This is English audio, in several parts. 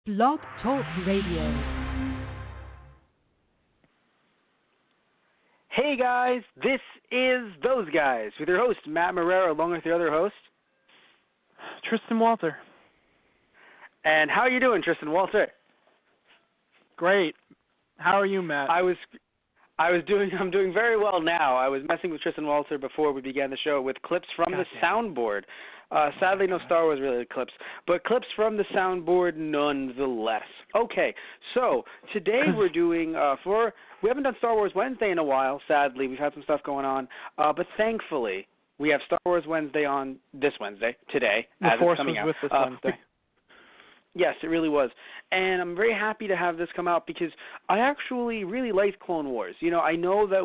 Blog Talk Radio. Hey guys, this is Those Guys with your host, Matt Marrero, along with your other host, Tristan Walter. And how are you doing, Tristan Walter? Great. How are you, Matt? I'm doing very well now. I was messing with Tristan Walter before we began the show with clips from the soundboard. Sadly, no Star Wars related clips, but clips from the soundboard nonetheless. Okay, so today we're doing we haven't done Star Wars Wednesday in a while. Sadly, we've had some stuff going on, but thankfully we have Star Wars Wednesday on this Wednesday today. The as Force it's coming was out. with this Wednesday. Yes, it really was. And I'm very happy to have this come out because I actually really liked Clone Wars. You know, I know that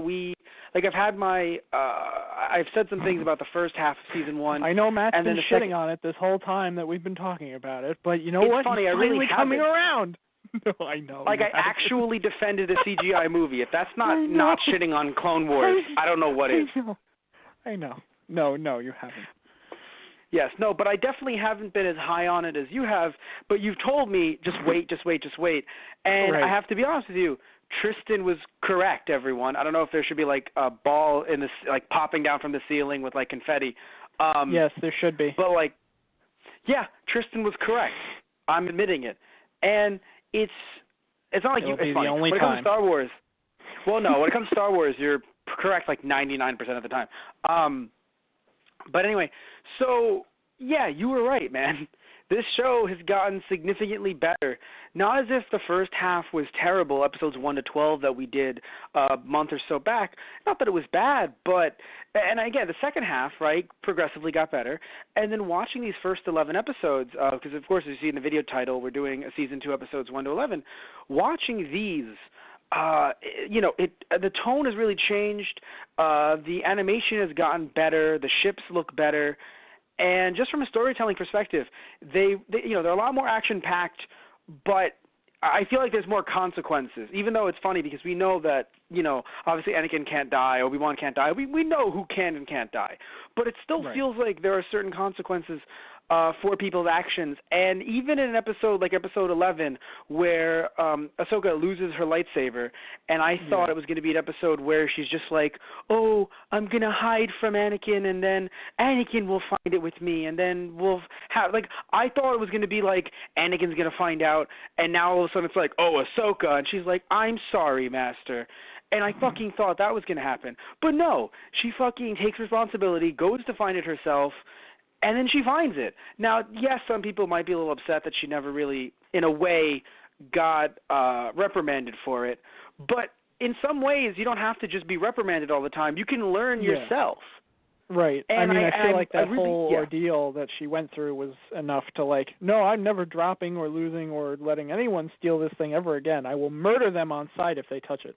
I've said some things about the first half of Season 1. I know Matt's and been then shitting on it this whole time that we've been talking about it, but you know it's what? Funny, He's I really finally coming haven't. around. No, I know. Like, I actually defended a CGI movie. If that's not shitting on Clone Wars, I don't know what is. I know. No, you haven't. Yes, no, but I definitely haven't been as high on it as you have. But you've told me, just wait. And right. I have to be honest with you, Tristan was correct, everyone. I don't know if there should be, like, a ball in this, like, popping down from the ceiling with, like, confetti. Yes, there should be. But, like, yeah, Tristan was correct. I'm admitting it. And it's not like It'll be it's funny. the only when it time. comes to Star Wars, well, no, when it comes to Star Wars, you're correct like 99% of the time. But anyway, so, yeah, you were right, man. This show has gotten significantly better. Not as if the first half was terrible, episodes 1 to 12 that we did a month or so back. Not that it was bad, but, and again, the second half, right, progressively got better. And then watching these first 11 episodes, because of course, as you see in the video title, we're doing Season 2 episodes 1 to 11. Watching these, the tone has really changed. The animation has gotten better. The ships look better. And just from a storytelling perspective, they're a lot more action-packed, but I feel like there's more consequences, even though it's funny because we know that, obviously Anakin can't die, Obi-Wan can't die. We know who can and can't die. But it still feels like there are certain consequences for people's actions. And even in an episode like episode 11 where Ahsoka loses her lightsaber, and I thought it was going to be an episode where she's just like, oh, I'm going to hide from Anakin, and then Anakin will find it with me, and then we'll have, like, I thought it was going to be like Anakin's going to find out, and now all of a sudden it's like, oh, Ahsoka, and she's like, I'm sorry, Master. And I fucking thought that was going to happen. But no, she fucking takes responsibility, goes to find it herself, and then she finds it. Now, yes, some people might be a little upset that she never really, in a way, got reprimanded for it. But in some ways, you don't have to just be reprimanded all the time. You can learn yourself. Right. And I feel like that really, whole ordeal that she went through was enough to, like, no, I'm never dropping or losing or letting anyone steal this thing ever again. I will murder them on sight if they touch it.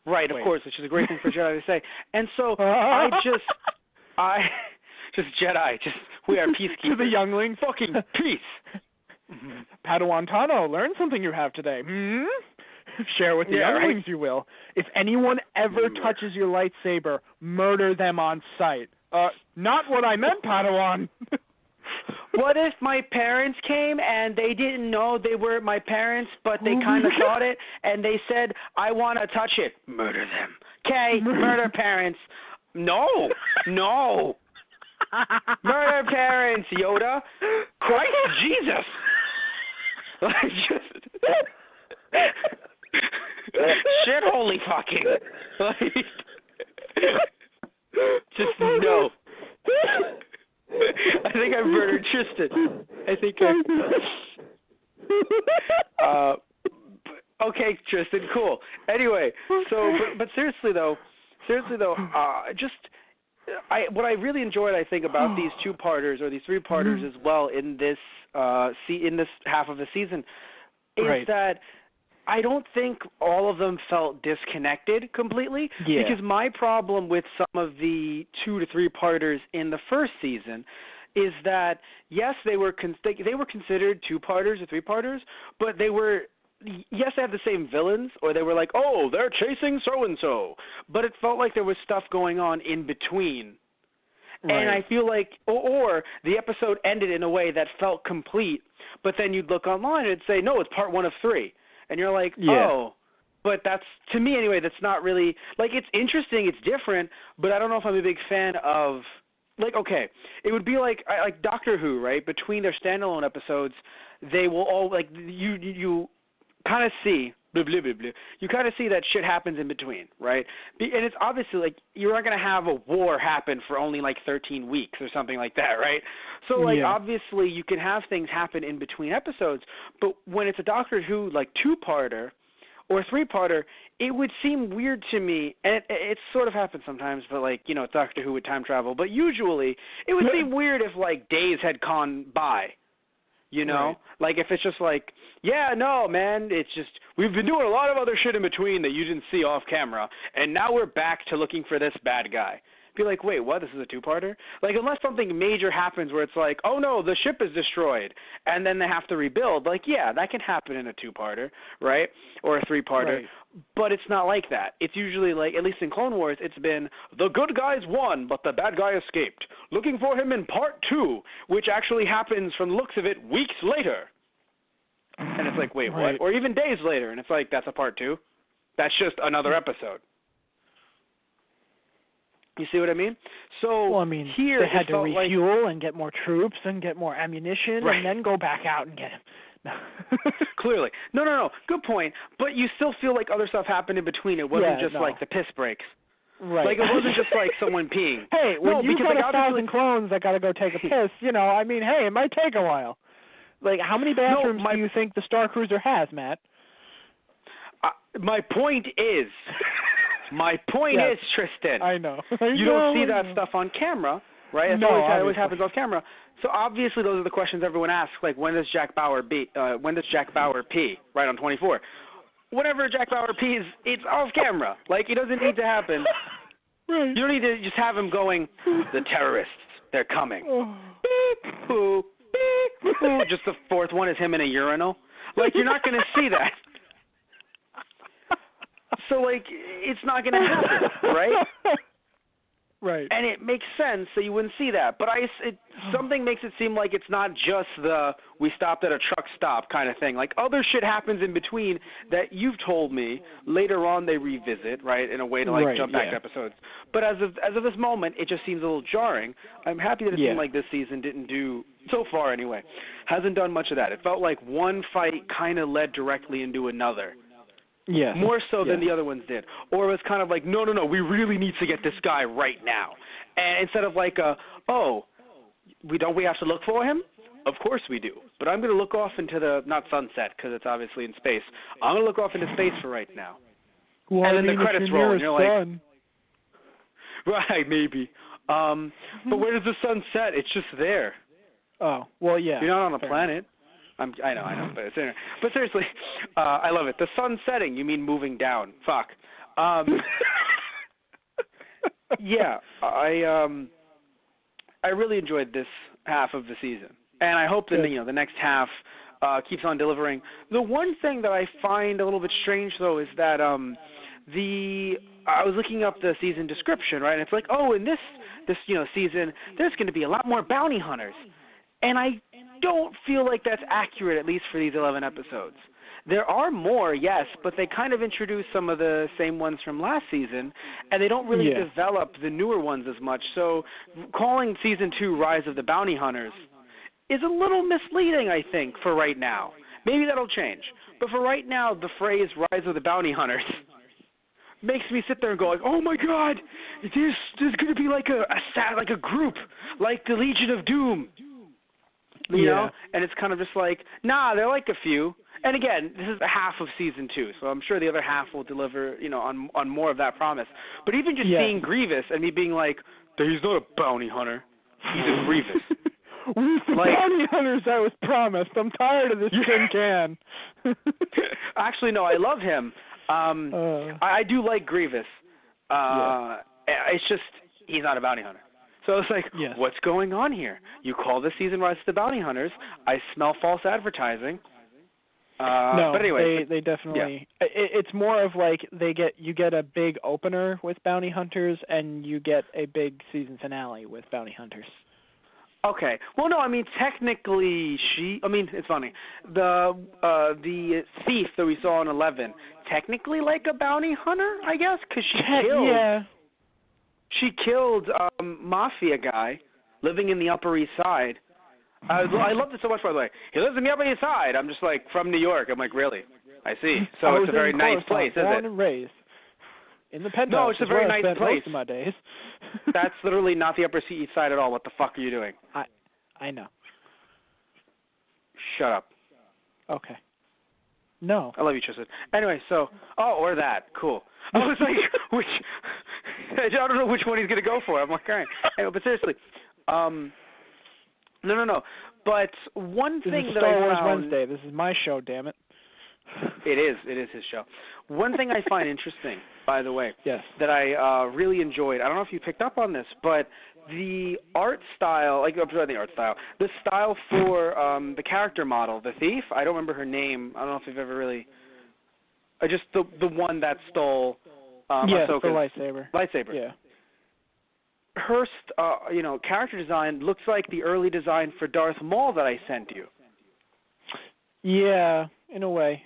Right, of course, which is a great thing for Jedi to say. And so Jedi, we are peacekeepers. To the youngling. Fucking peace. Padawan Tano, learn something you have today. Share with the younglings, you will. If anyone ever touches your lightsaber, murder them on sight. Not what I meant, Padawan. What if my parents came and they didn't know they were my parents, but they kind of thought it, and they said, I want to touch it? Murder them. Okay, murder parents. No. Murder parents, Yoda. Christ Jesus. Shit, holy fucking. Just no. I think I murdered Tristan. Okay, Tristan, cool. Anyway, so, but seriously though, what I really enjoyed, I think, about these two-parters or these three-parters as well in this half of the season is that I don't think all of them felt disconnected completely. Yeah. Because my problem with some of the 2 to 3-parters in the first season is that, yes, they were considered 2-parters or 3-parters, but they were, yes, they have the same villains, or they were like, oh, they're chasing so-and-so. But it felt like there was stuff going on in between. Right. And I feel like, or the episode ended in a way that felt complete, but then you'd look online and it'd say, no, it's part 1 of 3. And you're like, oh, but that's, to me anyway, that's not really, like, it's interesting, it's different, but I don't know if I'm a big fan of, like, okay, it would be like Doctor Who, right? Between their standalone episodes, they will all, like, you kind of see, blah, blah, blah, blah. You kind of see that shit happens in between, right? And it's obviously like you're not going to have a war happen for only like 13 weeks or something like that, right? So like obviously you can have things happen in between episodes, but when it's a Doctor Who like 2-parter or 3-parter, it would seem weird to me, and it sort of happens sometimes, but like, you know, Doctor Who with time travel, but usually it would seem weird if like days had gone by. You know, right. Like if it's just like, yeah, no, man, it's just we've been doing a lot of other shit in between that you didn't see off camera, and now we're back to looking for this bad guy. Be like, wait, what? This is a 2-parter? Like, unless something major happens where it's like, oh no, the ship is destroyed, and then they have to rebuild. Like, yeah, that can happen in a 2-parter, right? Or a 3-parter. Right. But it's not like that. It's usually like, at least in Clone Wars, it's been the good guys won, but the bad guy escaped. Looking for him in part 2, which actually happens from the looks of it weeks later. And it's like, wait, what? Or even days later, and it's like, that's a part 2. That's just another episode. You see what I mean? So well, I mean, here they had to refuel like, and get more troops and get more ammunition and then go back out and get him. No. Clearly. No. Good point. But you still feel like other stuff happened in between. It wasn't just like the piss breaks. Right. Like it wasn't just like someone peeing. Hey, when you got like, 1,000 clones that got to go take a piss, you know, I mean, hey, it might take a while. Like, how many bathrooms do you think the Star Cruiser has, Matt? My point is, is, Tristan. I know. You don't see that stuff on camera, right? It always happens off camera. So obviously, those are the questions everyone asks. Like, when does Jack Bauer pee? Right on 24. Whenever Jack Bauer pees, it's off camera. Like, it doesn't need to happen. Right. You don't need to just have him going, the terrorists, they're coming. Beep, boo, beep, boo. Just the fourth one is him in a urinal. Like, you're not going to see that. So, like, it's not going to happen, right? Right. And it makes sense that you wouldn't see that. But something makes it seem like it's not just the we stopped at a truck stop kind of thing. Like, other shit happens in between that you've told me later on they revisit, right, in a way to, like, jump back to episodes. But as of this moment, it just seems a little jarring. I'm happy that it seemed like this season didn't do, so far anyway, hasn't done much of that. It felt like one fight kind of led directly into another. Yeah. More so than the other ones did. Or it was kind of like, no, we really need to get this guy right now. And instead of like, we have to look for him? Of course we do. But I'm going to look off into the, not sunset, because it's obviously in space. I'm going to look off into space for right now. Well, and then the credits roll, and you're sun. like, right, maybe. But where does the sun set? It's just there. Oh, well, yeah. You're not on a planet. I know, but seriously, I love it. The sun setting, you mean moving down. Fuck. Yeah, I really enjoyed this half of the season, and I hope that the next half keeps on delivering. The one thing that I find a little bit strange, though, is that I was looking up the season description, right? And it's like, oh, in this season, there's going to be a lot more bounty hunters, and I don't feel like that's accurate, at least for these 11 episodes. There are more, yes, but they kind of introduce some of the same ones from last season, and they don't really develop the newer ones as much. So calling Season 2 Rise of the Bounty Hunters is a little misleading, I think, for right now. Maybe that'll change. But for right now, the phrase Rise of the Bounty Hunters makes me sit there and go like, oh my God, there's going to be like a group, like the Legion of Doom. You know? And it's kind of just like, nah, they're like a few. And again, this is the half of Season 2, so I'm sure the other half will deliver, on more of that promise. But even just seeing Grievous and me being like, he's not a bounty hunter, he's a Grievous. Where's the bounty hunters I was promised? I'm tired of this tin can. Actually, no, I love him. I do like Grievous. It's just, he's not a bounty hunter. So it's like, what's going on here? You call this season Rise of the Bounty Hunters. I smell false advertising. No, but anyway, they definitely. Yeah. It's more of like you get a big opener with bounty hunters, and you get a big season finale with bounty hunters. Okay. Well, no, I mean technically it's funny. The thief that we saw in 11, technically like a bounty hunter, I guess, because she killed mafia guy living in the Upper East Side. I loved it so much, by the way. He lives in the Upper East Side. I'm just like, from New York. I'm like, really? I see. So it's a very nice place, is it? Born and raised in the penthouse. No, it's a very nice place. Most of my days. That's literally not the Upper East Side at all. What the fuck are you doing? I know. Shut up. Okay. No. I love you, Tristan. Anyway, or that. Cool. I was like, I don't know which one he's going to go for. I'm like, all right. Anyway, but seriously, No. But one thing that I found... This is Star Wars Wednesday. This is my show, damn it. It is his show. One thing I find interesting, by the way, yes, that I really enjoyed, I don't know if you picked up on this, but the art style, the style for the character model, the thief, I don't remember her name. I don't know if you've ever really... just the one that stole Ahsoka's the lightsaber. Yeah. Her, character design looks like the early design for Darth Maul that I sent you. Yeah, in a way.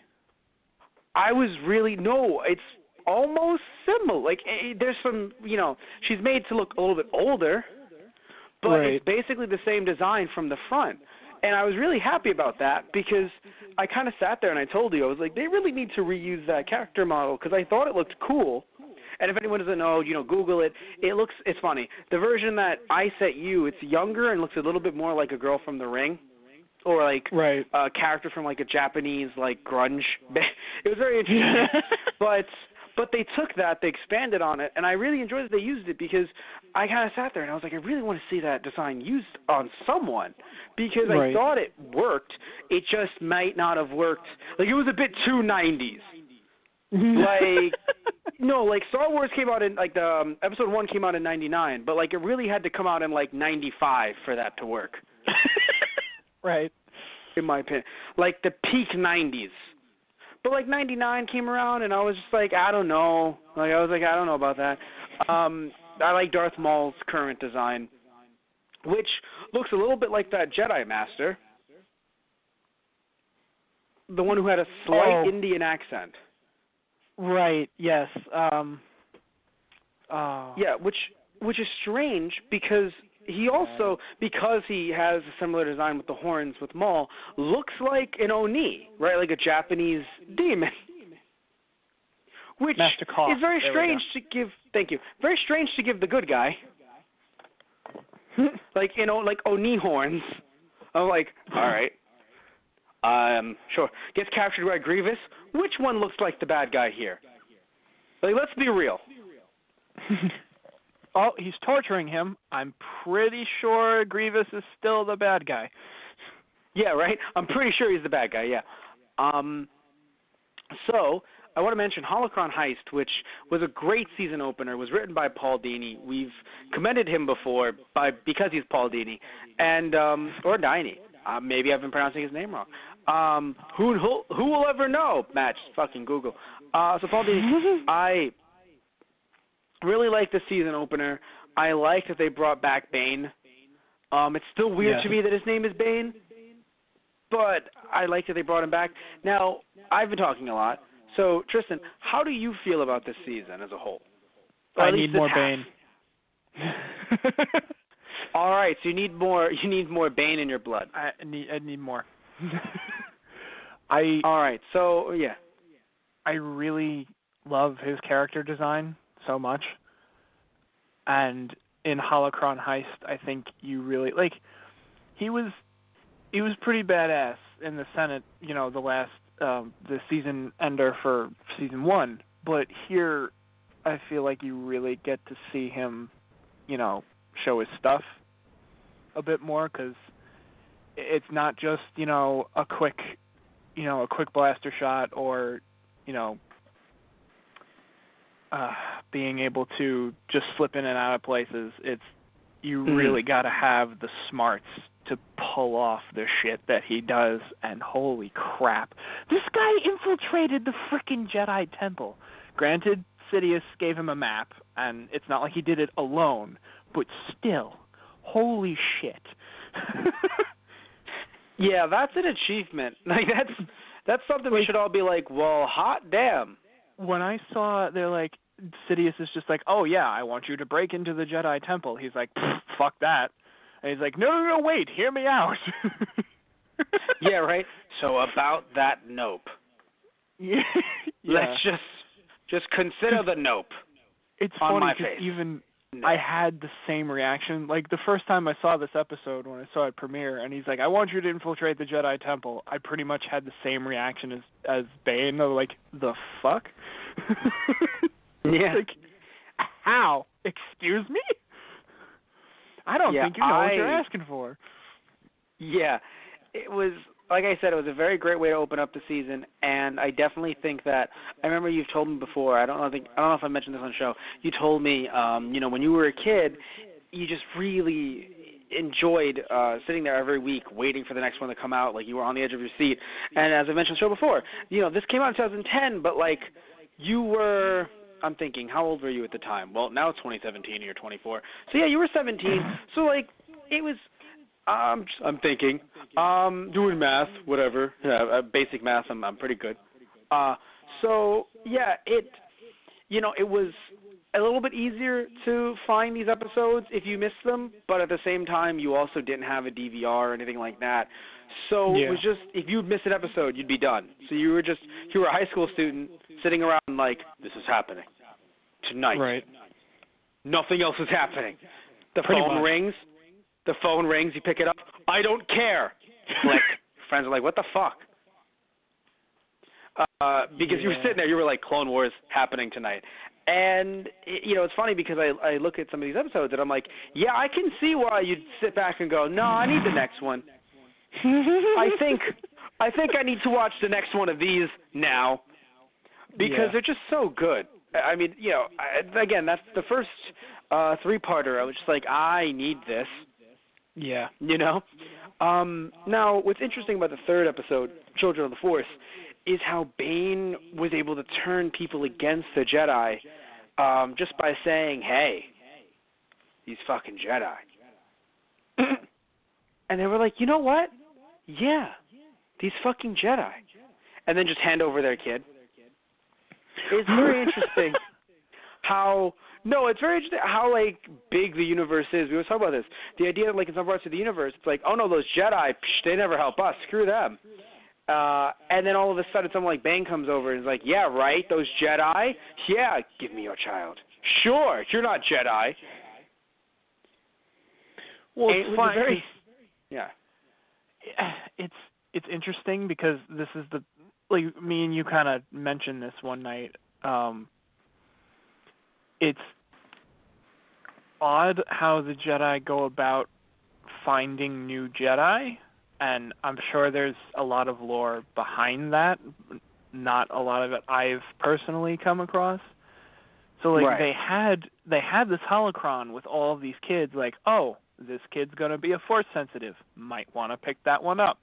It's almost similar. Like, there's some, she's made to look a little bit older, but It's basically the same design from the front. And I was really happy about that because I kind of sat there and I told you, I was like, they really need to reuse that character model because I thought it looked cool. And if anyone doesn't know, Google it. It's funny. The version that I sent you, it's younger and looks a little bit more like a girl from The Ring, or like a character from like a Japanese like grunge. It was very interesting. But they took that, they expanded on it, and I really enjoyed that they used it because I kind of sat there and I was like, I really want to see that design used on someone because I thought it worked. It just might not have worked. Like, it was a bit too 90s. Like, no, like Star Wars came out in like the episode 1 came out in 99, but like it really had to come out in like 95 for that to work. Right. In my opinion, like the peak 90s. But like 99 came around and I was just like, I don't know. Like I was like, I don't know about that. I like Darth Maul's current design, which looks a little bit like that Jedi Master, the one who had a slight Indian accent. Right. Yes. Yeah, which is strange because he also, because he has a similar design with the horns with Maul, looks like an Oni, right? Like a Japanese demon. Which is very strange to give. Thank you. Very strange to give the good guy. Like like Oni horns. I'm like, all right. Sure. Gets captured by Grievous. Which one looks like the bad guy here? Like, let's be real. Oh, he's torturing him. I'm pretty sure Grievous is still the bad guy. Yeah, right? I'm pretty sure he's the bad guy, yeah. So, I want to mention Holocron Heist, which was a great season opener, was written by Paul Dini. We've commended him before because he's Paul Dini. And, or Dini. Maybe I've been pronouncing his name wrong. Who will ever know? Matt, just fucking Google. So Paul Dini, I really like the season opener. I like that they brought back Bane. It's still weird to me that his name is Bane, but I like that they brought him back. Now, I've been talking a lot. So, Tristan, how do you feel about this season as a whole? I need more Bane. All right, so you need more Bane in your blood. I need more. All right, so yeah. I really love his character design so much. And in Holocron Heist, I think you really he was pretty badass in the Senate, the last the season ender for season 1, but here I feel like you really get to see him, show his stuff a bit more, because it's not just a quick blaster shot or being able to just slip in and out of places. It's you really got to have the smarts to pull off the shit that he does, and holy crap. This guy infiltrated the frickin' Jedi Temple. Granted, Sidious gave him a map, and it's not like he did it alone, but still, holy shit. Yeah, that's an achievement. Like, that's something we should all be like, well, hot damn. When I saw, they're like, Sidious is just like, oh yeah, I want you to break into the Jedi Temple. He's like, fuck that. And he's like, no, wait, hear me out. Yeah, right? So about that nope. Yeah. Let's just consider the nope. It's on funny my because face. even No. I had the same reaction. Like, the first time I saw this episode, when I saw it premiere, and he's like, I want you to infiltrate the Jedi Temple, I pretty much had the same reaction as Bane. Like, the fuck? Yeah. Like, how? Excuse me? I don't think you know what you're asking for. Yeah. It was, like I said, it was a very great way to open up the season, and I definitely think that, I remember you've told me before, I don't know if I mentioned this on the show, you told me, when you were a kid, you just really enjoyed sitting there every week waiting for the next one to come out, like you were on the edge of your seat. And as I mentioned on the show before, this came out in 2010, but like you were, I'm thinking, how old were you at the time? Well, now it's 2017 and you're 24. So yeah, you were 17. So like it was, I'm thinking, doing math, whatever. Yeah, basic math, I'm pretty good. So yeah, it was a little bit easier to find these episodes if you missed them, but at the same time, you also didn't have a DVR or anything like that. So It was just, if you'd miss an episode, you'd be done. So you were a high school student sitting around like, this is happening tonight. Right. Nothing else is happening. The Pretty phone rings, you pick it up. I don't care. Click. Friends are like, what the fuck? Because you were sitting there, you were like, Clone Wars happening tonight. And, it's funny because I look at some of these episodes and I'm like, yeah, I can see why you'd sit back and go, no, I need the next one. I think I need to watch the next one of these now because they're just so good. I mean, again, that's the first three-parter. I was just like, I need this. Yeah. Now, what's interesting about the third episode, Children of the Force, is how Bane was able to turn people against the Jedi just by saying, hey, these fucking Jedi. And they were like, you know what? Yeah, these fucking Jedi. And then just hand over their kid. It's very interesting it's very interesting how, like, big the universe is. We always talk about this. The idea that, like, in some parts of the universe, it's like, oh, no, those Jedi, they never help us. Screw them. And then all of a sudden someone like Bane comes over and is like, yeah, right, those Jedi? Yeah, give me your child. Sure, you're not Jedi. Well, it's fine. Yeah. It's interesting because this is like me and you kind of mentioned this one night. It's odd how the Jedi go about finding new Jedi, and I'm sure there's a lot of lore behind that. Not a lot of it I've personally come across. So like they had this holocron with all of these kids. Like, oh, this kid's gonna be a Force sensitive. Might want to pick that one up.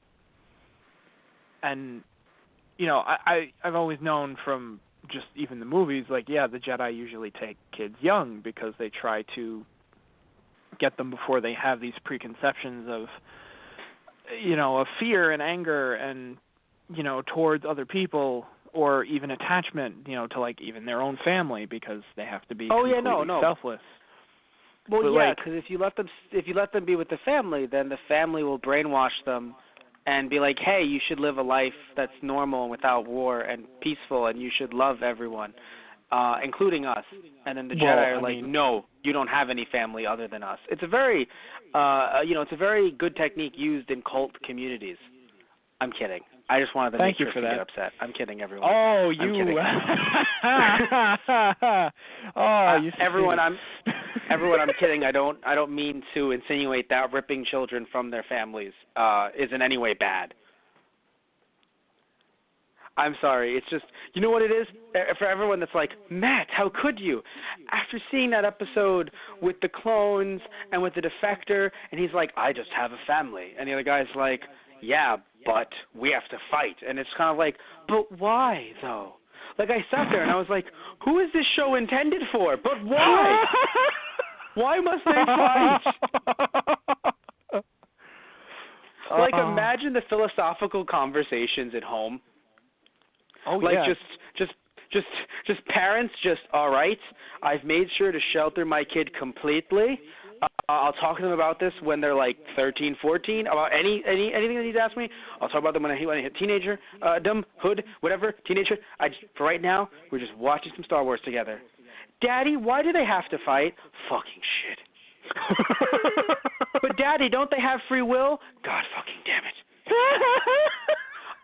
And I've always known from just even the movies, like, yeah, the Jedi usually take kids young because they try to get them before they have these preconceptions of, of fear and anger and, towards other people or even attachment, to like even their own family because they have to be selfless. Well, but yeah, because if you let them be with the family, then the family will brainwash them and be like, hey, you should live a life that's normal and without war and peaceful, and you should love everyone, including us. And then the Jedi are like, no, you don't have any family other than us. It's a very, it's a very good technique used in cult communities. I'm kidding. I just wanted to make Tristan get upset. I'm kidding, everyone. Oh, you. Everyone, I'm kidding. I don't mean to insinuate that ripping children from their families is in any way bad. I'm sorry. It's just, you know what it is? For everyone that's like, Matt, how could you? After seeing that episode with the clones and with the defector, and he's like, I just have a family. And the other guy's like, yeah, but we have to fight. And it's kind of like, but why, though? Like, I sat there and I was like, who is this show intended for? But why? Why must they fight? Like, imagine the philosophical conversations at home. Oh, like, yeah. just parents just, all right, I've made sure to shelter my kid completely. I'll talk to them about this when they're like 13, 14, about anything that he's asked me. I'll talk about them when I hit teenager, hood, whatever, teenager. For right now, we're just watching some Star Wars together. Daddy, why do they have to fight? Fucking shit. But Daddy, don't they have free will? God fucking damn it.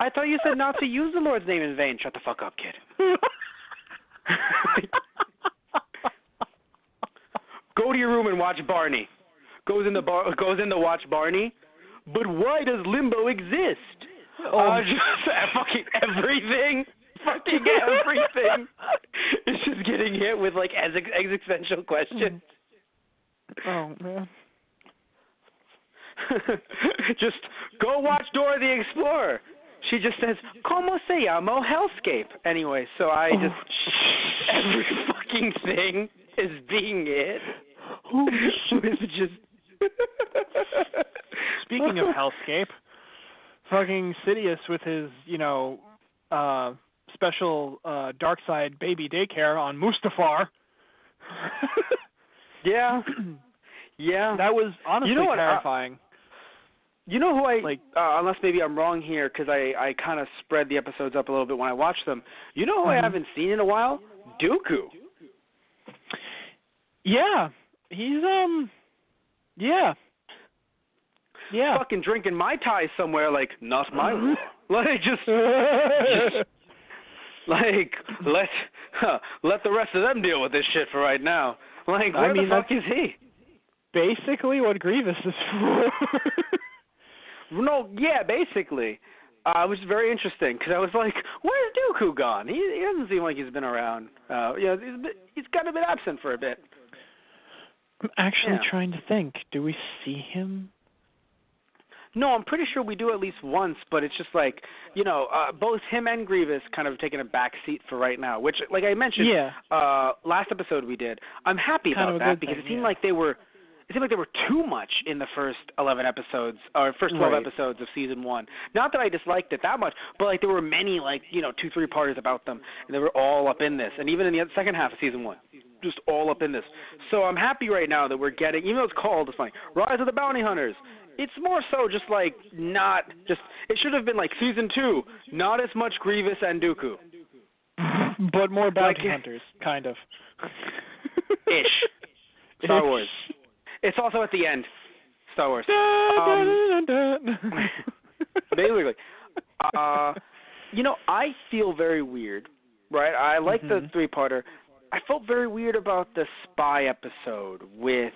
I thought you said not to use the Lord's name in vain. Shut the fuck up, kid. Go to your room and watch Barney. Goes in to watch Barney. But why does limbo exist? Just fucking everything. Fucking everything. It's just getting hit with like existential questions. Oh man. Just go watch Dora the Explorer. She just says, "Como se llama Hellscape?" Anyway, so I just every fucking thing is being hit. It's just. Speaking of Hellscape, fucking Sidious with his, special dark side baby daycare on Mustafar. Yeah. Yeah. That was honestly terrifying. You know who unless maybe I'm wrong here because I kind of spread the episodes up a little bit when I watched them. You know who I haven't seen in a while? Dooku. Yeah. He's, yeah. Fucking drinking Mai Tai somewhere, like, not my rule. Like, just like, let the rest of them deal with this shit for right now. Like, where the fuck is he? Basically what Grievous is for. No, yeah, basically. Which is very interesting, because I was like, where's Dooku gone? He doesn't seem like he's been around. He's kind of been absent for a bit. I'm actually trying to think. Do we see him? No, I'm pretty sure we do at least once, but it's just like, both him and Grievous kind of taking a back seat for right now, which, like I mentioned, last episode we did. I'm happy about that because it seemed like they were too much in the first 11 episodes, or first 12 episodes of season 1. Not that I disliked it that much, but like there were many 2-3 parters about them, and they were all up in this, and even in the second half of season 1. Just all up in this. So I'm happy right now that we're getting, even though it's like Rise of the Bounty Hunters, it's more so just like it should have been like season 2, not as much Grievous and Dooku. But more bounty hunters, kind of. Ish. Star Wars. It's also at the end. Star Wars. Basically. I feel very weird, right? I like the 3-parter. I felt very weird about the spy episode with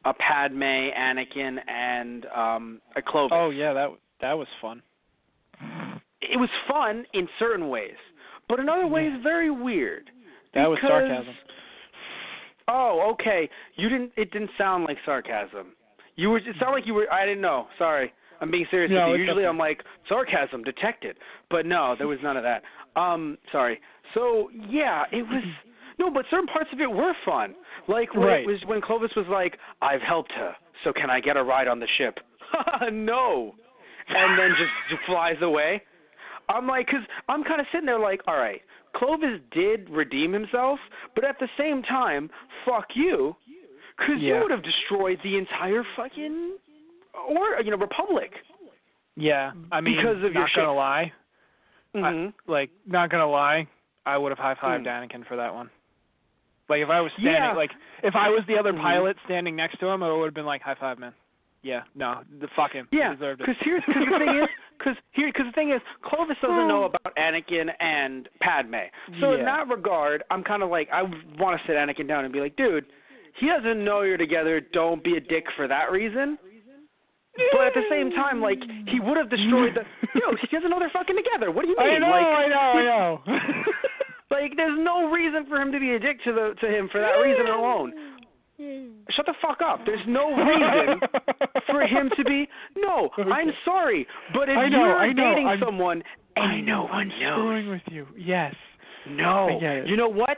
a Padme, Anakin, and a Clovis. Oh yeah, that was fun. It was fun in certain ways, but in other ways very weird. That was sarcasm. Oh, okay. It didn't sound like sarcasm. It sounded like you were. I didn't know. Sorry, I'm being serious with you. Usually I'm like sarcasm detected, but no, there was none of that. Sorry. So yeah, it was. No, but certain parts of it were fun. Like when Clovis was like, I've helped her, so can I get a ride on the ship? No. And then just flies away. I'm like, because I'm kind of sitting there like, all right, Clovis did redeem himself, but at the same time, fuck you, because you would have destroyed the entire fucking Republic. Yeah, I mean, because of not gonna lie. Not gonna lie, I would have high-fived Anakin for that one. Like, if I was standing, if I was the other pilot standing next to him, I would have been like, high five, man. Yeah, no, fuck him. Yeah, deserved it. Because the thing is, Clovis doesn't know about Anakin and Padme. So in that regard, I'm kind of like, I want to sit Anakin down and be like, dude, he doesn't know you're together. Don't be a dick for that reason. But at the same time, like, he would have destroyed the... he doesn't know they're fucking together. What do you mean? I know. Like, there's no reason for him to be a dick to him for that reason alone. Shut the fuck up. There's no reason for him to be... No, I'm sorry, but if you're dating someone and no one knows... I'm screwing with you. Yes. No. I get it. You know what?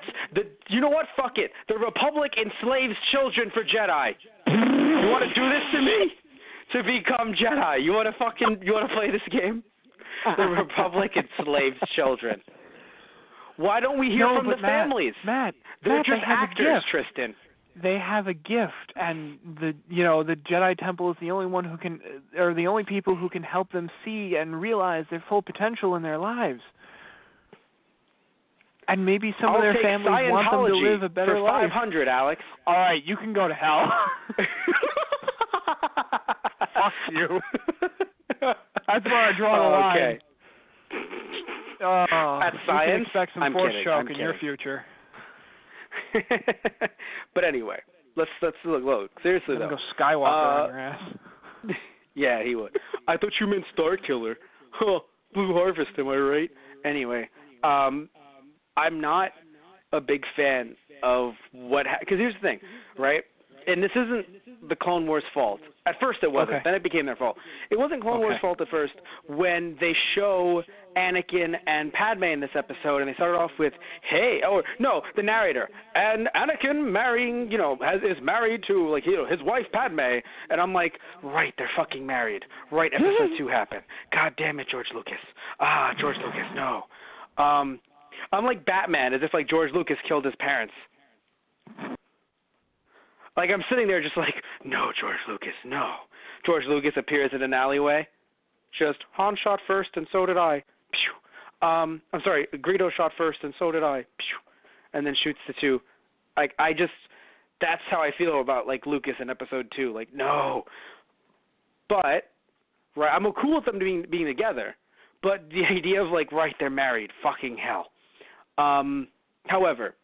Fuck it. The Republic enslaves children for Jedi. You want to do this to me? To become Jedi. You want to play this game? The Republic enslaves children. Why don't we hear from the families? Matt, they're just actors, gift. Tristan. They have a gift, and the Jedi Temple is the only one or the only people who can help them see and realize their full potential in their lives. And maybe some of their families want them to live a better for life. 500, Alex. All right, you can go to hell. Fuck you. That's where I draw the line. Okay. That's science. You can expect some force choke in your future. But anyway, let's look. Seriously though. Go Skywalker on your ass. Yeah, he would. I thought you meant Star Killer. Blue Harvest, am I right? Anyway, I'm not a big fan of because here's the thing, right? And this isn't the Clone Wars' fault. At first it wasn't. Okay. Then it became their fault. It wasn't Clone Wars' fault at first when they show Anakin and Padme in this episode, and they started off with, the narrator, and Anakin marrying, is married to, his wife Padme, and I'm like, right, they're fucking married. Right, episode 2 happened. God damn it, George Lucas. George Lucas, no. I'm like Batman, as if, George Lucas killed his parents. I'm sitting there just no, George Lucas, no. George Lucas appears in an alleyway. Just, Han shot first and so did I. Pew. I'm sorry, Greedo shot first and so did I. Pew. And then shoots the two. That's how I feel about, Lucas in episode 2. No. But, right, I'm cool with them being together. But the idea of, right, they're married. Fucking hell. However,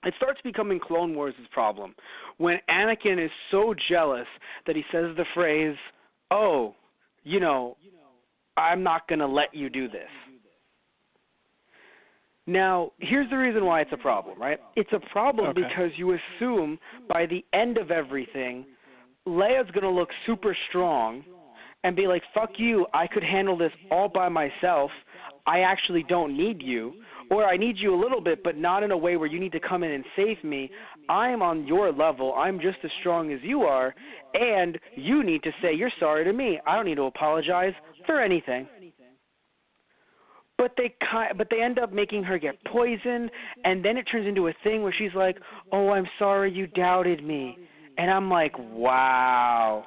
it starts becoming Clone Wars' problem when Anakin is so jealous that he says the phrase, I'm not going to let you do this. Now, here's the reason why it's a problem, right? It's a problem because you assume by the end of everything, Leia's going to look super strong and be like, fuck you, I could handle this all by myself. I actually don't need you. Or I need you a little bit, but not in a way where you need to come in and save me. I'm on your level. I'm just as strong as you are, and you need to say you're sorry to me. I don't need to apologize for anything. But they end up making her get poisoned, and then it turns into a thing where she's like, oh, I'm sorry you doubted me. And I'm like, wow,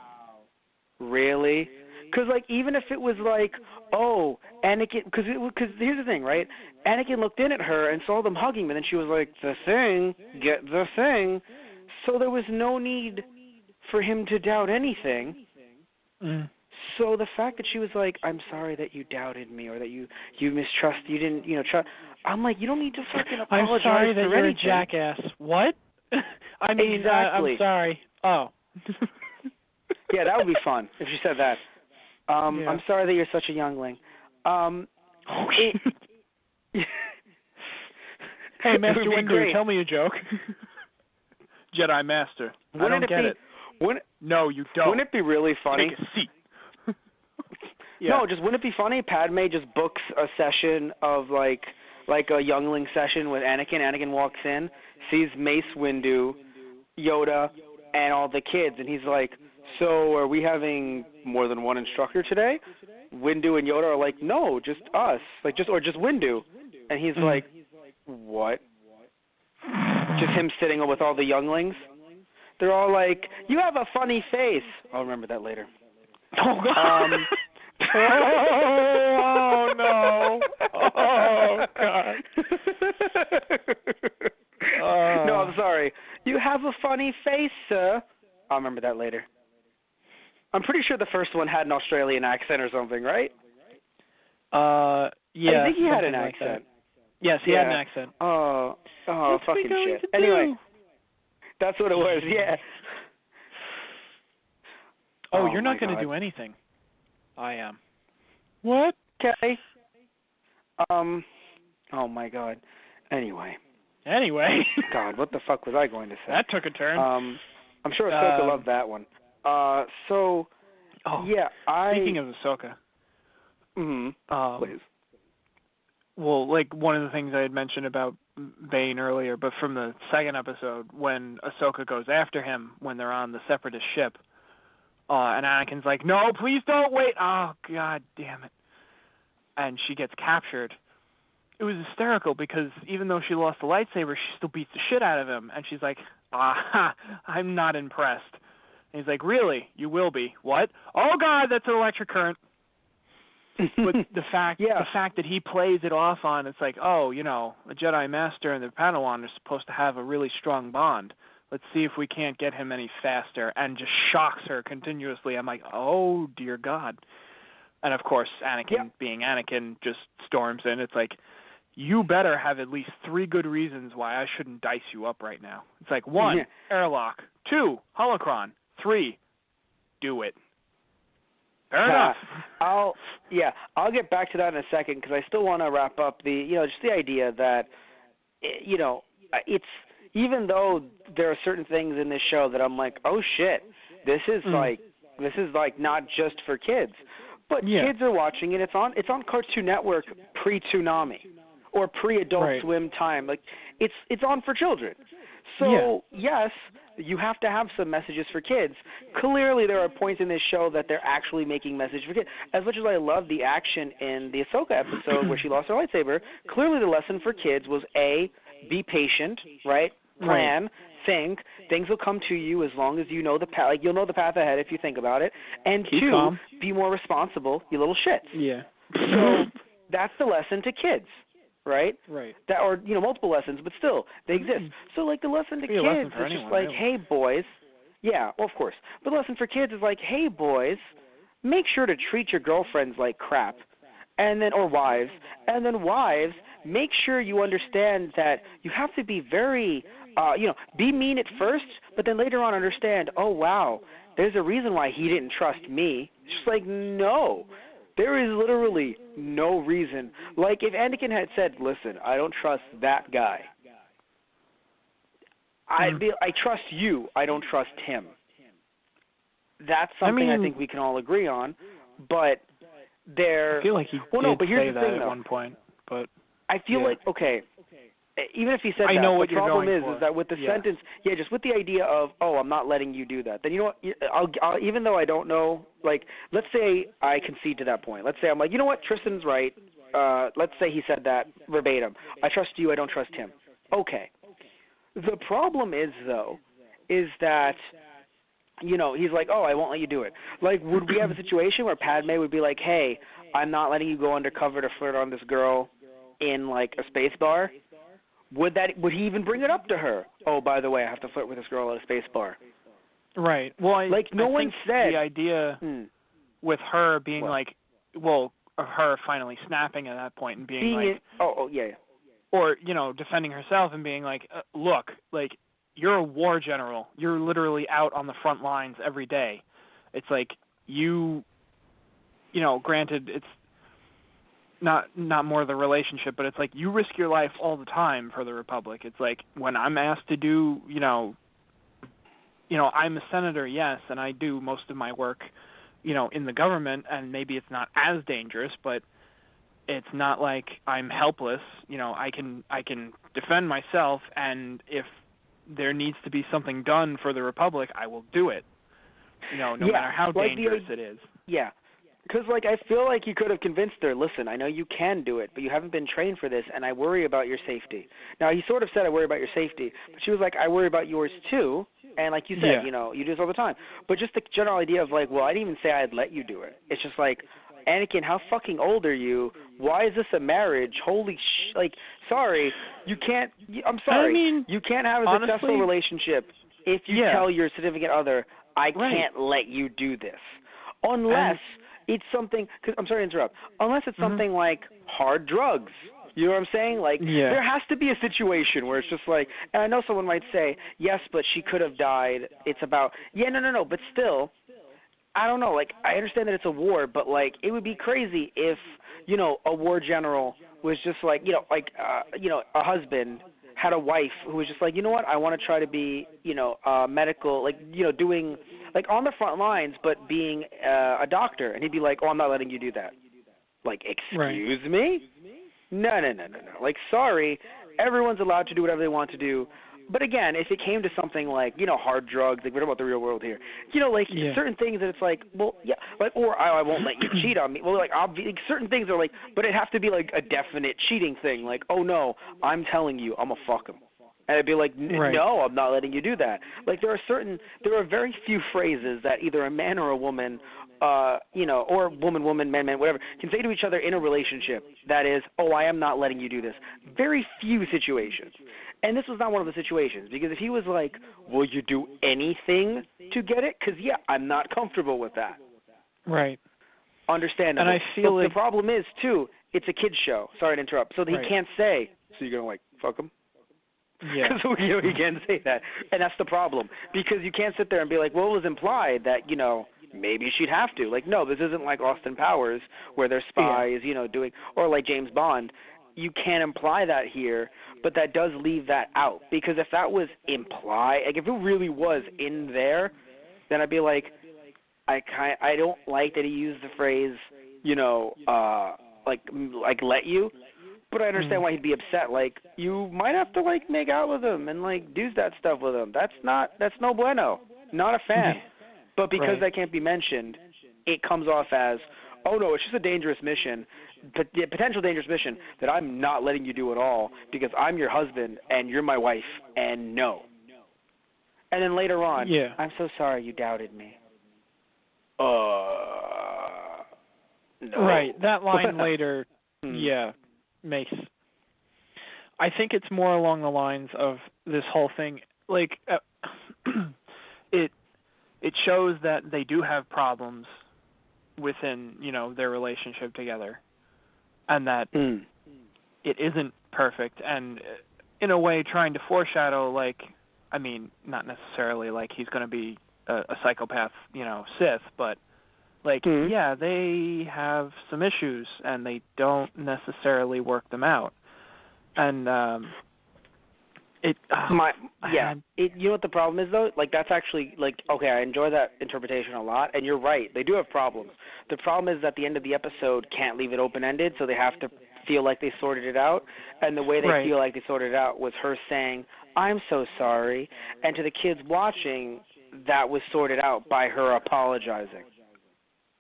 really? Because, even if it was Anakin, because here's the thing, right? Anakin looked in at her and saw them hugging, but then she was like, get the thing. So there was no need for him to doubt anything. Mm. So the fact that she was like, I'm sorry that you doubted me or that you mistrust, you didn't, trust. I'm like, you don't need to fucking apologize I'm sorry that for you're anything. a jackass. What? I mean, exactly. I'm sorry. Oh. Yeah, that would be fun if she said that. Yeah. I'm sorry that you're such a youngling. Hey, Master Windu, tell me a joke. Jedi Master. I don't get it. No, you don't. Wouldn't it be really funny? Take a seat. No, just wouldn't it be funny? Padme just books a session of like a youngling session with Anakin. Anakin walks in, sees Mace Windu, Yoda, and all the kids, and he's like, so are we having more than one instructor today? Windu and Yoda are like, no, just us, just Windu. And he's like, what? Just him sitting with all the younglings. They're all like, you have a funny face. I'll remember that later. Oh, God. Oh, no. Oh, God. No, I'm sorry. You have a funny face, sir. I'll remember that later. I'm pretty sure the first one had an Australian accent or something, right? Yeah. I think he had an accent. Yes, he had an accent. Oh, fucking shit. Anyway, that's what it was, yeah. Oh, you're not going to do anything. I am. What? Okay. Oh my God. Anyway. God, what the fuck was I going to say? That took a turn. I'm sure Ahsoka loved that one. Speaking of Ahsoka. Please. Well, like one of the things I had mentioned about Bane earlier, but from the second episode, when Ahsoka goes after him when they're on the Separatist ship, and Anakin's like, "No, please don't wait." Oh, God damn it. And she gets captured. It was hysterical because even though she lost the lightsaber, she still beats the shit out of him. And she's like, I'm not impressed. And he's like, really? You will be. What? Oh, God, that's an electric current. But the fact that he plays it off on, it's like, oh, you know, a Jedi Master and the Padawan are supposed to have a really strong bond. Let's see if we can't get him any faster, and just shocks her continuously. I'm like, oh, dear God. And, of course, Anakin, being Anakin, just storms in. It's like, you better have at least 3 good reasons why I shouldn't dice you up right now. It's like, 1, airlock. 2, holocron. 3, do it. Fair enough. I'll get back to that in a second because I still want to wrap up just the idea that, it's, even though there are certain things in this show that I'm like, oh shit, this is like not just for kids, but kids are watching it. It's on Cartoon Network pre-Toonami or pre-Adult Swim time. Like it's on for children. So yes, you have to have some messages for kids. Clearly, there are points in this show that they're actually making messages for kids. As much as I love the action in the Ahsoka episode where she lost her lightsaber, clearly the lesson for kids was A, be patient, right? Plan, think. Things will come to you as long as you know the path. Like you'll know the path ahead if you think about it. And Keep 2, calm. be more responsible, you little shits. Yeah. So that's the lesson to kids. Right? Right. That, or, multiple lessons, but still, they exist. So, like, the lesson to kids is just like, hey, boys. Yeah, well, of course. But the lesson for kids is like, hey, boys, make sure to treat your girlfriends like crap. And then, or wives. And then wives, make sure you understand that you have to be very, be mean at first, but then later on understand, oh, wow, there's a reason why he didn't trust me. It's just like, no. There is literally no reason. Like, if Anakin had said, listen, I don't trust that guy. I trust you. I don't trust him. That's something I think we can all agree on. But there... I feel like he did say that at one point. But I feel like, okay, even if he said the problem is that with the sentence, just with the idea of, oh, I'm not letting you do that, then you know what, I'll even though I don't know, like, let's say I concede to that point. Let's say I'm like, you know what, Tristan's right. Let's say he said that verbatim. I trust you, I don't trust him. Okay. The problem is, though, is that, he's like, oh, I won't let you do it. Like, would we have a situation where Padme would be like, hey, I'm not letting you go undercover to flirt on this girl in, like, a space bar? Would he even bring it up to her? Oh, by the way, I have to flirt with this girl at a space bar. Right. Well, I think said the idea with her being her finally snapping at that point and being or defending herself and being like, look, like you're a war general. You're literally out on the front lines every day. It's like granted, it's not more the relationship, but it's like you risk your life all the time for the Republic. It's like when I'm asked to do, I'm a senator, yes, and I do most of my work, in the government, and maybe it's not as dangerous, but it's not like I'm helpless. I can defend myself, and if there needs to be something done for the Republic, I will do it. No matter how dangerous it is. Yeah. Because, I feel like you could have convinced her, listen, I know you can do it, but you haven't been trained for this, and I worry about your safety. Now, he sort of said, I worry about your safety, but she was like, I worry about yours, too, and like you said, you do this all the time. But just the general idea of, well, I didn't even say I'd let you do it. It's just like, Anakin, how fucking old are you? Why is this a marriage? Holy sorry, you can't, I'm sorry, you can't have a successful relationship if you tell your significant other, I can't let you do this. Unless... it's something, cause, I'm sorry to interrupt, unless it's something like hard drugs. You know what I'm saying? There has to be a situation where it's just like, and I know someone might say, yes, but she could have died. It's about, no, but still, I don't know, like, I understand that it's a war, but, like, it would be crazy if, you know, a war general was just like, you know, like, a husband had a wife who was just like, you know what, I want to try to be, you know, medical, like, you know, doing, like, on the front lines, but being a doctor. And he'd be like, oh, I'm not letting you do that. Like, excuse me? No. Like, sorry, everyone's allowed to do whatever they want to do. But again, if it came to something like, you know, hard drugs, like, what about the real world here? You know, like, certain things that it's like, well, yeah, like, or I won't let you cheat on me. Well, like, obviously, certain things are like, but it have to be like a definite cheating thing. Like, oh no, I'm telling you, I'm gonna fuck him. And I'd be like, no, I'm not letting you do that. Like, there are very few phrases that either a man or a woman, you know, or woman, man, whatever, can say to each other in a relationship that is, oh, I am not letting you do this. Very few situations. And this was not one of the situations, because if he was like, will you do anything to get it? Because, yeah, I'm not comfortable with that. Right. Understandable. And I feel the problem is, too, it's a kid's show. Sorry to interrupt. So he can't say, so you're going to, like, fuck him? Yeah. Because, you know, he can't say that. And that's the problem. Because you can't sit there and be like, well, it was implied that, you know, maybe she'd have to. Like, no, this isn't like Austin Powers where they're spies, you know, doing, or like James Bond. You can't imply that here, but that does leave that out. Because if that was implied, like if it really was in there, then I'd be like, I don't like that he used the phrase, you know, like let you. But I understand why he'd be upset. Like, you might have to like make out with him and like do that stuff with him. That's no bueno. Not a fan. But because that can't be mentioned, it comes off as, oh no, it's just a dangerous mission, potential dangerous mission that I'm not letting you do at all because I'm your husband and you're my wife, and no. And then later on, I'm so sorry you doubted me. No. Right, that line later, makes. I think it's more along the lines of this whole thing, like, it shows that they do have problems within, you know, their relationship together, and that it isn't perfect, and in a way trying to foreshadow, like, I mean, not necessarily like he's going to be a psychopath, you know, Sith, but like, yeah, they have some issues, and they don't necessarily work them out, and you know what the problem is, though? Like, that's actually, like, okay, I enjoy that interpretation a lot, and you're right. They do have problems. The problem is at the end of the episode can't leave it open-ended, so they have to feel like they sorted it out, and the way they feel like they sorted it out was her saying, I'm so sorry, and to the kids watching, that was sorted out by her apologizing.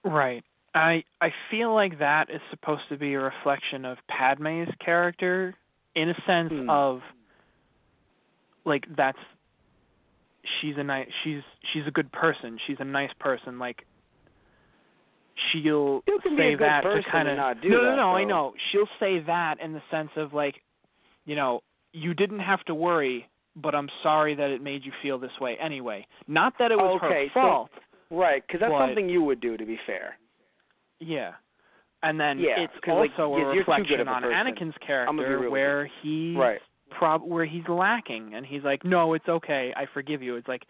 Right. I feel like that is supposed to be a reflection of Padme's character in a sense of, like, she's a good person. She's a nice person. Like, she'll say that to kind of no. I know she'll say that in the sense of, like, you know, you didn't have to worry, but I'm sorry that it made you feel this way anyway. Not that it was her fault. Right, because that's something you would do, to be fair. Yeah. And then it's also a reflection on Anakin's character where he's where he's lacking, and he's like, no, it's okay, I forgive you. It's like,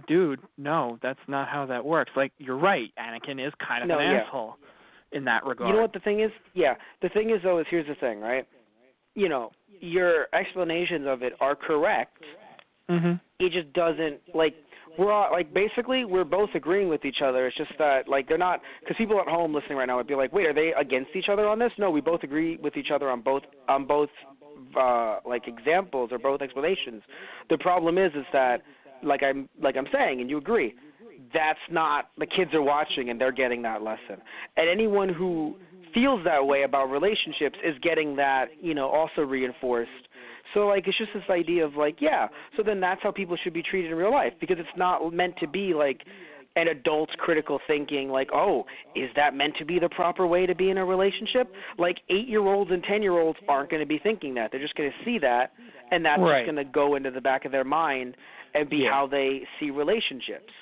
dude, no, that's not how that works. Like, you're right, Anakin is kind of an asshole in that regard. You know what the thing is? Yeah, the thing is, though, here's the thing, right? You know, your explanations of it are correct. It just doesn't, like, we're all, like, basically we're both agreeing with each other. It's just that, like, they're not, because people at home listening right now would be like, wait, are they against each other on this? No, we both agree with each other on both like, examples or both explanations. The problem is that, like I'm saying, and you agree, that's not, the kids are watching and they're getting that lesson. And anyone who feels that way about relationships is getting that, you know, also reinforced. So, like, it's just this idea of, like, yeah, so then that's how people should be treated in real life, because it's not meant to be, like, an adult critical thinking, like, oh, is that meant to be the proper way to be in a relationship? Like, 8-year-olds and 10-year-olds aren't going to be thinking that. They're just going to see that, and that's just going to go into the back of their mind and be how they see relationships.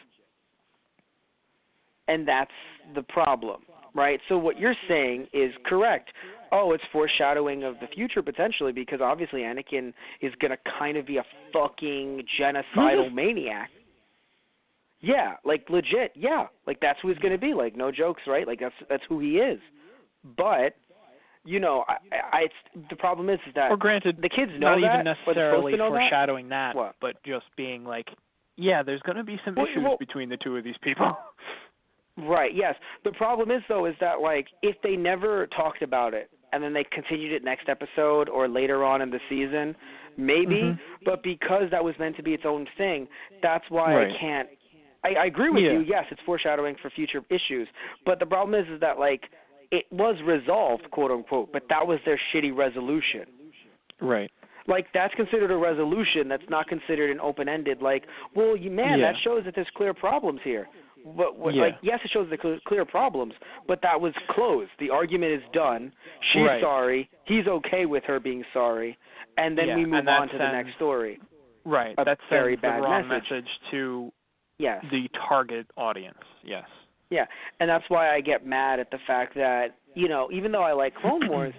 And that's the problem, right? So what you're saying is correct. Oh, it's foreshadowing of the future potentially, because obviously Anakin is going to kind of be a fucking genocidal maniac. Yeah, like legit, yeah. Like that's who he's going to be. Like no jokes, right? Like that's who he is. But it's the problem is that or granted, the kids know not that, even necessarily foreshadowing that, what? but just being like, yeah, there's going to be some issues between the two of these people. Right. Yes. The problem is though is that like if they never talked about it and then they continued it next episode or later on in the season, maybe. But because that was meant to be its own thing, that's why right. I can't. I agree with you. Yes, it's foreshadowing for future issues. But the problem is that like it was resolved, quote unquote. But that was their shitty resolution. Right. Like that's considered a resolution. That's not considered an open-ended. Like, well, that shows that there's clear problems here. Like, yes, it shows the clear problems, but that was closed. The argument is done. She's sorry. He's okay with her being sorry, and then we move on to the next story. Right. That's very bad message to the target audience. Yes. Yeah, and that's why I get mad at the fact that even though I like Clone Wars,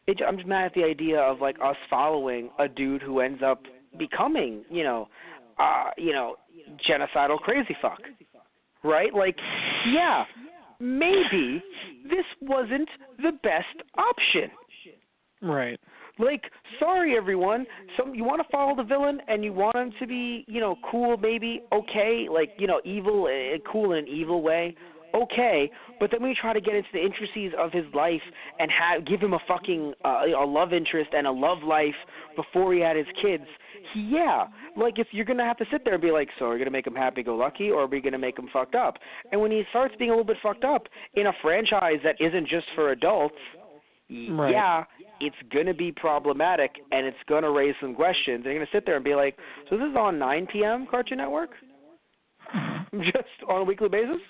I'm just mad at the idea of like us following a dude who ends up becoming genocidal crazy fuck. Right? Like, yeah, maybe this wasn't the best option. Right. Like, sorry, everyone. You want to follow the villain and you want him to be, cool, maybe, okay, like, evil, cool in an evil way, okay. But then we try to get into the intricacies of his life and give him a fucking a love interest and a love life before he had his kids. Yeah, like if you're going to have to sit there and be like, so are we going to make him happy-go-lucky or are we going to make him fucked up? And when he starts being a little bit fucked up in a franchise that isn't just for adults, yeah, it's going to be problematic and it's going to raise some questions. And you're going to sit there and be like, so this is on 9 p.m. Cartoon Network? Just on a weekly basis?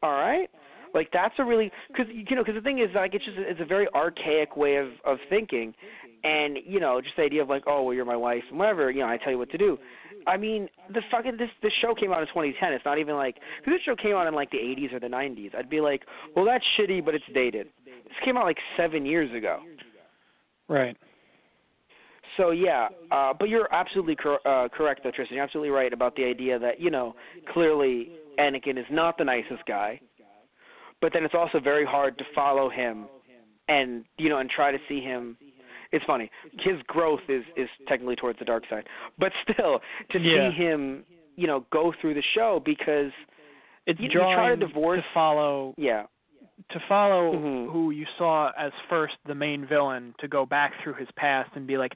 All right? Like that's a really – because the thing is like it's a very archaic way of thinking. And, just the idea of like, oh, well, you're my wife and whatever, I tell you what to do. I mean, this show came out in 2010. It's not even like – because this show came out in like the 80s or the 90s. I'd be like, well, that's shitty, but it's dated. This came out like 7 years ago. Right. So, yeah, but you're absolutely correct, though, Tristan. You're absolutely right about the idea that, clearly Anakin is not the nicest guy. But then it's also very hard to follow him and, and try to see him. It's funny. His growth is technically towards the dark side. But still, to see him, go through the show because it's you try to divorce. To follow who you saw as first the main villain, to go back through his past and be like,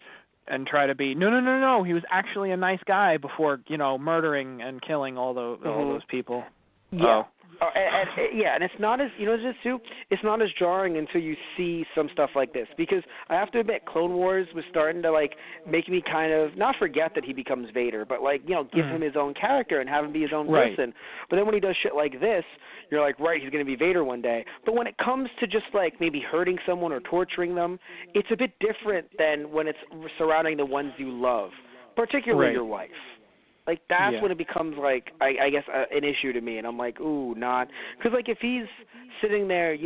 and try to be, no, he was actually a nice guy before, murdering and killing all those people. Yeah. And it's not as it's not as jarring until you see some stuff like this, because I have to admit Clone Wars was starting to like make me kind of not forget that he becomes Vader, but like give him his own character and have him be his own person. But then when he does shit like this, you're like, right, he's going to be Vader one day. But when it comes to just like maybe hurting someone or torturing them, it's a bit different than when it's surrounding the ones you love, particularly your wife. Like, that's when it becomes, like, I guess an issue to me. And I'm like, ooh, not. Because, like, if he's sitting there,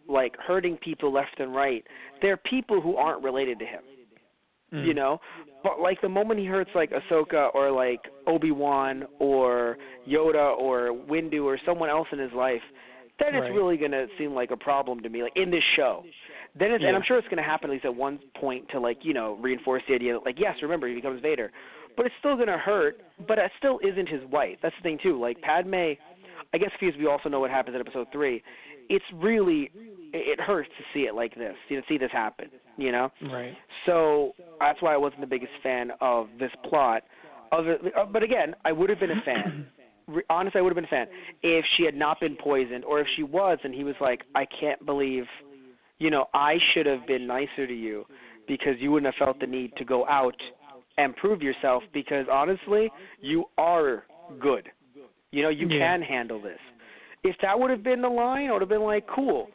like, hurting people left and right, there are people who aren't related to him, But, like, the moment he hurts, like, Ahsoka or, like, Obi-Wan or Yoda or Windu or someone else in his life, then it's really going to seem like a problem to me, like, in this show. Then it's, and I'm sure it's going to happen at least at one point to, like, reinforce the idea that, like, yes, remember, he becomes Vader. But it's still going to hurt, but it still isn't his wife. That's the thing, too. Like, Padme, I guess because we also know what happens in Episode 3, it's really, it hurts to see it like this, see this happen, Right. So that's why I wasn't the biggest fan of this plot. But again, I would have been a fan. Honestly, I would have been a fan if she had not been poisoned, or if she was and he was like, I can't believe, I should have been nicer to you because you wouldn't have felt the need to go out and prove yourself, because honestly, you are good. You can handle this. If that would have been the line, I would have been like, cool.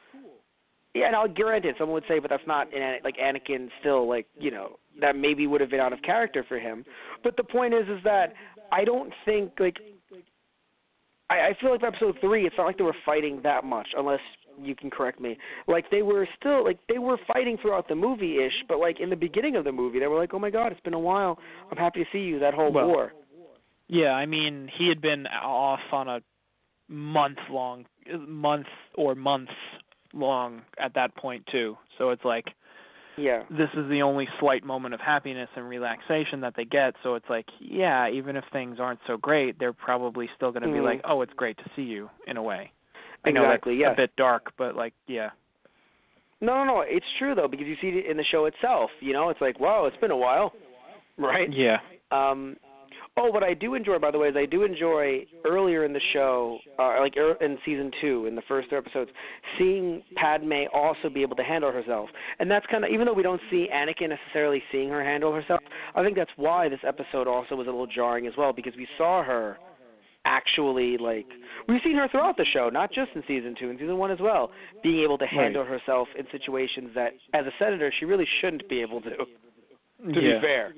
Yeah, and I'll grant it. Someone would say, but that's not, like, Anakin still, like, that maybe would have been out of character for him. But the point is that I don't think, like, I feel like for Episode 3, it's not like they were fighting that much, unless you can correct me. Like, they were still, like, they were fighting throughout the movie-ish, but, like, in the beginning of the movie, they were like, oh, my God, it's been a while. I'm happy to see you, that whole war. Yeah, I mean, he had been off on a month or months long at that point too. So it's like, yeah, this is the only slight moment of happiness and relaxation that they get. So it's like, yeah, even if things aren't so great, they're probably still going to be like, oh, it's great to see you in a way. I know that's a bit dark, but like, yeah. No, it's true though, because you see it in the show itself. You know, it's like, wow, it's been a while, right? Yeah. What I do enjoy, by the way, is I do enjoy earlier in the show, in season 2, in the first 3 episodes, seeing Padme also be able to handle herself. And that's kind of, even though we don't see Anakin necessarily seeing her handle herself, I think that's why this episode also was a little jarring as well, because we saw her actually, like, we've seen her throughout the show, not just in season 2, in season 1 as well, being able to handle herself in situations that, as a senator, she really shouldn't be able to be fair.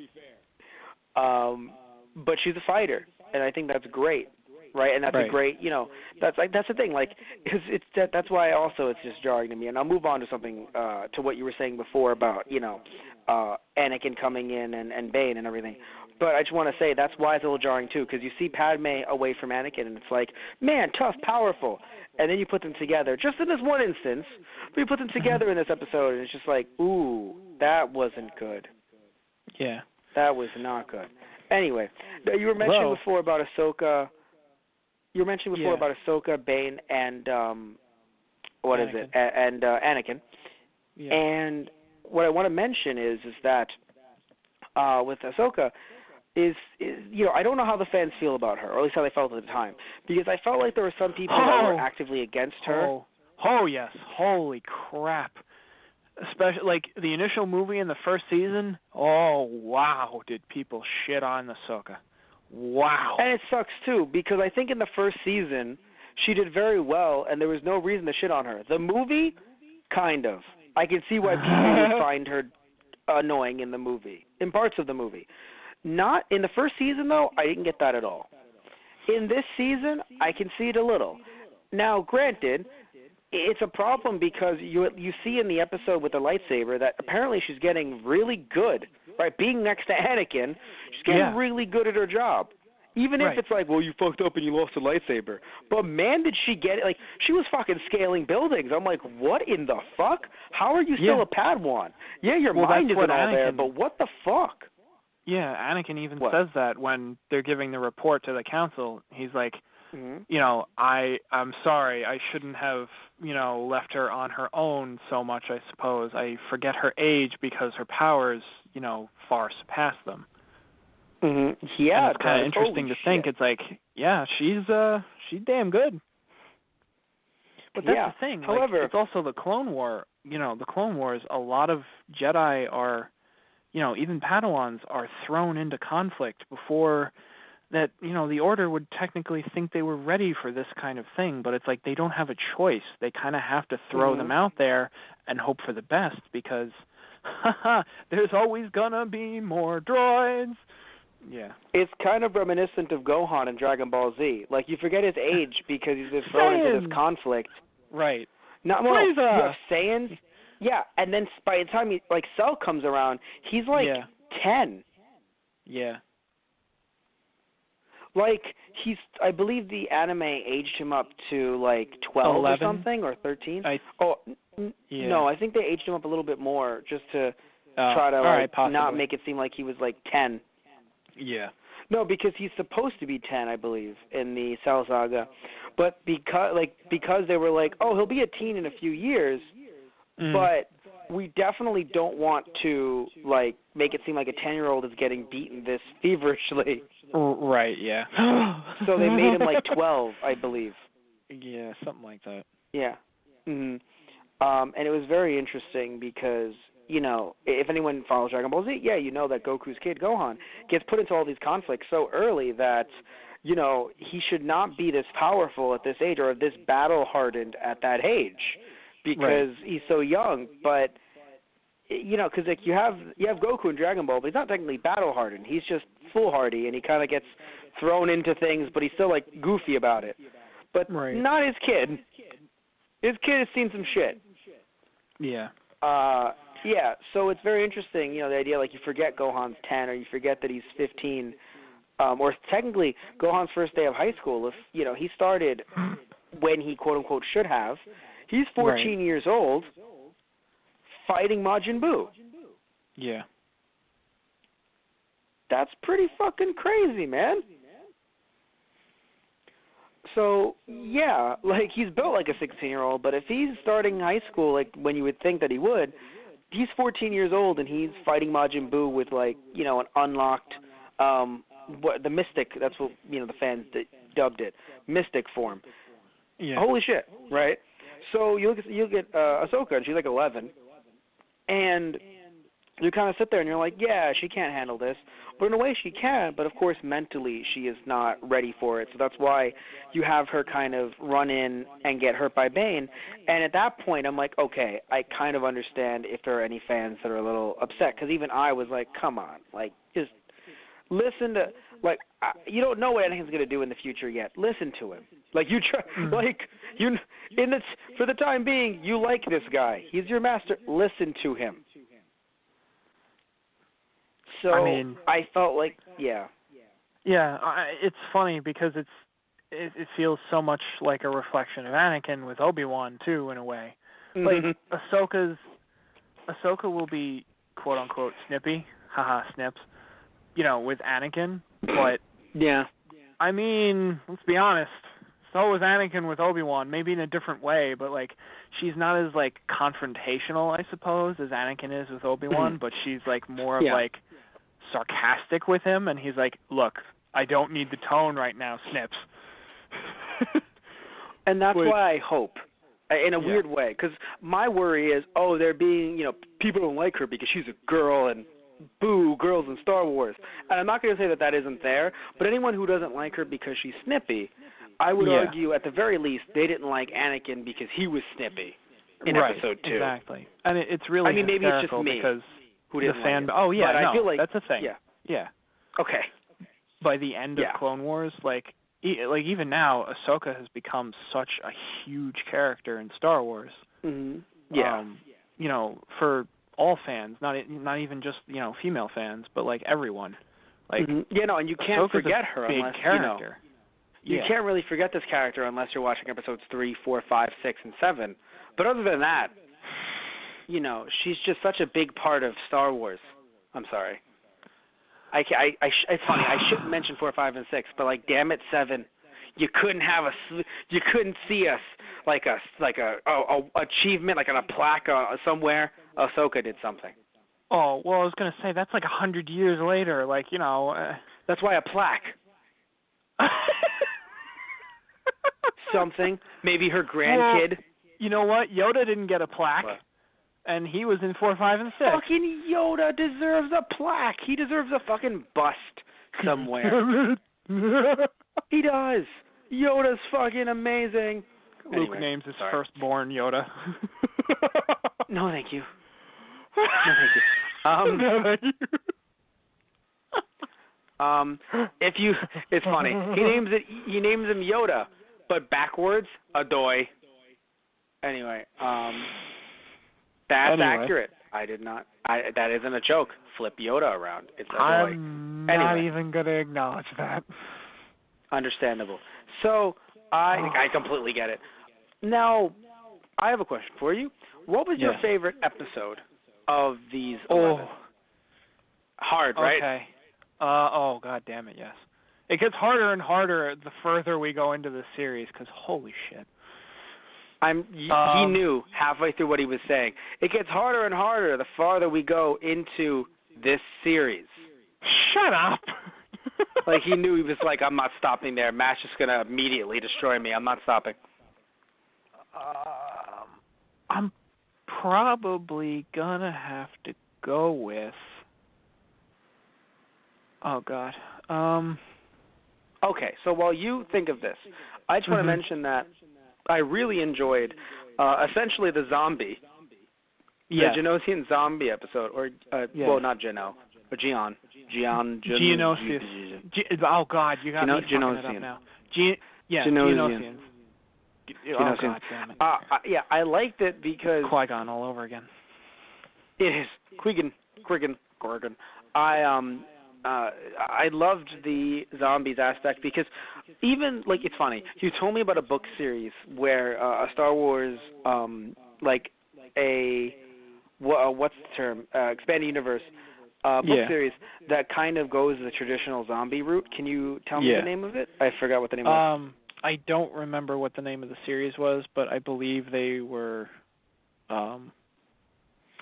But she's a fighter, and I think that's great, right? And that's a great, that's the thing, like, that's why also it's just jarring to me. And I'll move on to something, to what you were saying before about, Anakin coming in and Bane and everything. But I just want to say that's why it's a little jarring too, because you see Padme away from Anakin, and it's like, man, tough, powerful, and then you put them together, just in this one instance, but you put them together in this episode, and it's just like, ooh, that wasn't good. Yeah. That was not good. Anyway, you were mentioning before about Ahsoka. About Ahsoka, Bane, and Anakin. Yeah. And what I want to mention is that with Ahsoka is I don't know how the fans feel about her, or at least how they felt at the time, because I felt like there were some people that were actively against her. Oh yes, holy crap. Especially, like, the initial movie in the first season, oh, wow, did people shit on Ahsoka. Wow. And it sucks, too, because I think in the first season, she did very well, and there was no reason to shit on her. The movie, kind of. I can see why people would find her annoying in the movie, in parts of the movie. Not in the first season, though, I didn't get that at all. In this season, I can see it a little. Now, granted, it's a problem because you see in the episode with the lightsaber that apparently she's getting really good, right? Being next to Anakin, she's getting really good at her job. Even if it's like, well, you fucked up and you lost the lightsaber. But man, did she get it. Like, she was fucking scaling buildings. I'm like, what in the fuck? How are you still a Padawan? Yeah, your mind isn't all there, but what the fuck? Yeah, Anakin even says that when they're giving the report to the council. He's like, I'm sorry, I shouldn't have, left her on her own so much, I suppose. I forget her age because her powers, far surpass them. Mm-hmm. Yeah, and it's kind of interesting to think. It's like, yeah, she's damn good. But that's the thing. However, it's also the Clone War. The Clone Wars, a lot of Jedi are, even Padawans are thrown into conflict before that, the Order would technically think they were ready for this kind of thing, but it's like they don't have a choice. They kind of have to throw them out there and hope for the best because there's always gonna be more droids. Yeah. It's kind of reminiscent of Gohan in Dragon Ball Z. Like, you forget his age because he's just thrown into this conflict. Right. You have Saiyans. Yeah, and then by the time Cell comes around, he's like 10. Yeah. Like, I believe the anime aged him up to, 12 11? or something, or 13. No, I think they aged him up a little bit more just to try to, not make it seem like he was, 10. Yeah. No, because he's supposed to be 10, I believe, in the Cell Saga. But because they were like, oh, he'll be a teen in a few years, but we definitely don't want to, make it seem like a 10-year-old is getting beaten this feverishly. Right, yeah. So they made him 12, I believe. Yeah, something like that. Yeah. Mm-hmm. And it was very interesting because, if anyone follows Dragon Ball Z, you know that Goku's kid, Gohan, gets put into all these conflicts so early that, he should not be this powerful at this age or this battle-hardened at that age because he's so young. But, because you have Goku in Dragon Ball, but he's not technically battle-hardened. He's just foolhardy, and he kind of gets thrown into things, but he's still, goofy about it. But not his kid. His kid has seen some shit. Yeah. Yeah, so it's very interesting, the idea, you forget Gohan's 10 or you forget that he's 15, or technically Gohan's first day of high school. If he started when he quote unquote should have. He's 14 years old, fighting Majin Buu. Yeah. That's pretty fucking crazy, man. So, yeah, like, he's built like a 16-year-old, but if he's starting high school, like, when you would think that he would, he's 14 years old and he's fighting Majin Buu with, like, an unlocked, the Mystic, that's what, the fans dubbed it, Mystic form. Yeah. Holy shit, right? So you look at Ahsoka, and she's like 11, and you kind of sit there and you're like, yeah, she can't handle this. But in a way she can, but of course mentally she is not ready for it. So that's why you have her kind of run in and get hurt by Bane. And at that point I'm like, okay, I kind of understand if there are any fans that are a little upset. Because even I was like, come on, like, just listen to, like, you don't know what Anakin's going to do in the future yet. Listen to him. Like, you try, like, for the time being, you like this guy. He's your master. Listen to him. So I felt like, yeah. Yeah, it's funny because it feels so much like a reflection of Anakin with Obi-Wan too, in a way. Like Ahsoka will be quote unquote snippy, haha snips, with Anakin, but yeah. I mean, let's be honest. So was Anakin with Obi-Wan, maybe in a different way, but like she's not as like confrontational, I suppose, as Anakin is with Obi-Wan, but she's like more of like sarcastic with him, and he's like, look, I don't need the tone right now, Snips. And that's why I hope, in a weird way, because my worry is, they're being, people don't like her because she's a girl, and boo, girls in Star Wars. And I'm not going to say that isn't there, but anyone who doesn't like her because she's snippy, I would argue at the very least they didn't like Anakin because he was snippy in Episode 2. Exactly. And it's really maybe it's just me because who didn't the fan. like it. Oh yeah, but no, I feel like that's a thing. Yeah. Okay. By the end of Clone Wars, like even now, Ahsoka has become such a huge character in Star Wars. Mm-hmm. Yeah. For all fans, not even just female fans, but like everyone. Like and you can't Ahsoka's forget her big unless character. You can't really forget this character unless you're watching episodes 3, 4, 5, 6, and 7. But other than that, she's just such a big part of Star Wars. I'm sorry. It's funny. I shouldn't mention 4, 5, and 6, but like, damn it, 7. You couldn't see us like a achievement, like on a plaque somewhere. Ahsoka did something. Oh well, I was gonna say that's like 100 years later. Like that's why a plaque. Something. Maybe her grandkid. Well, you know what? Yoda didn't get a plaque. What? And he was in 4, 5, and 6. Fucking Yoda deserves a plaque. He deserves a fucking bust somewhere. He does. Yoda's fucking amazing. Luke names his firstborn Yoda. No, thank you. No, thank you. It's funny. He names him Yoda, but backwards, Adoy. Anyway, that's accurate. I did not. That isn't a joke. Flip Yoda around. It's Adoy. I'm not even going to acknowledge that. Understandable. So I completely get it. Now, I have a question for you. What was your favorite episode of these 11? Hard, right? Okay. Oh, god damn it, yes. It gets harder and harder the further we go into the series, because holy shit. He knew halfway through what he was saying. It gets harder and harder the farther we go into this series. Shut up. Like, he knew, he was like, I'm not stopping there. Matt's just going to immediately destroy me. I'm not stopping. I'm probably going to have to go with... Oh, God. Okay, so while you think of this, I just want to mention that I really enjoyed essentially the zombie, the Geonosian zombie episode, or, well, not Geno, but Geonosians. Oh, God, you got me fucking it up now. Geonosians. Oh, God damn it. Yeah, I liked it because... Qui-Gon all over again. It is. Qui-Gon. I loved the zombies aspect because even, like, it's funny. You told me about a book series where a Star Wars, like what's the term? Expanded universe book series that kind of goes the traditional zombie route. Can you tell me the name of it? I forgot what the name was. I don't remember what the name of the series was, but I believe they were.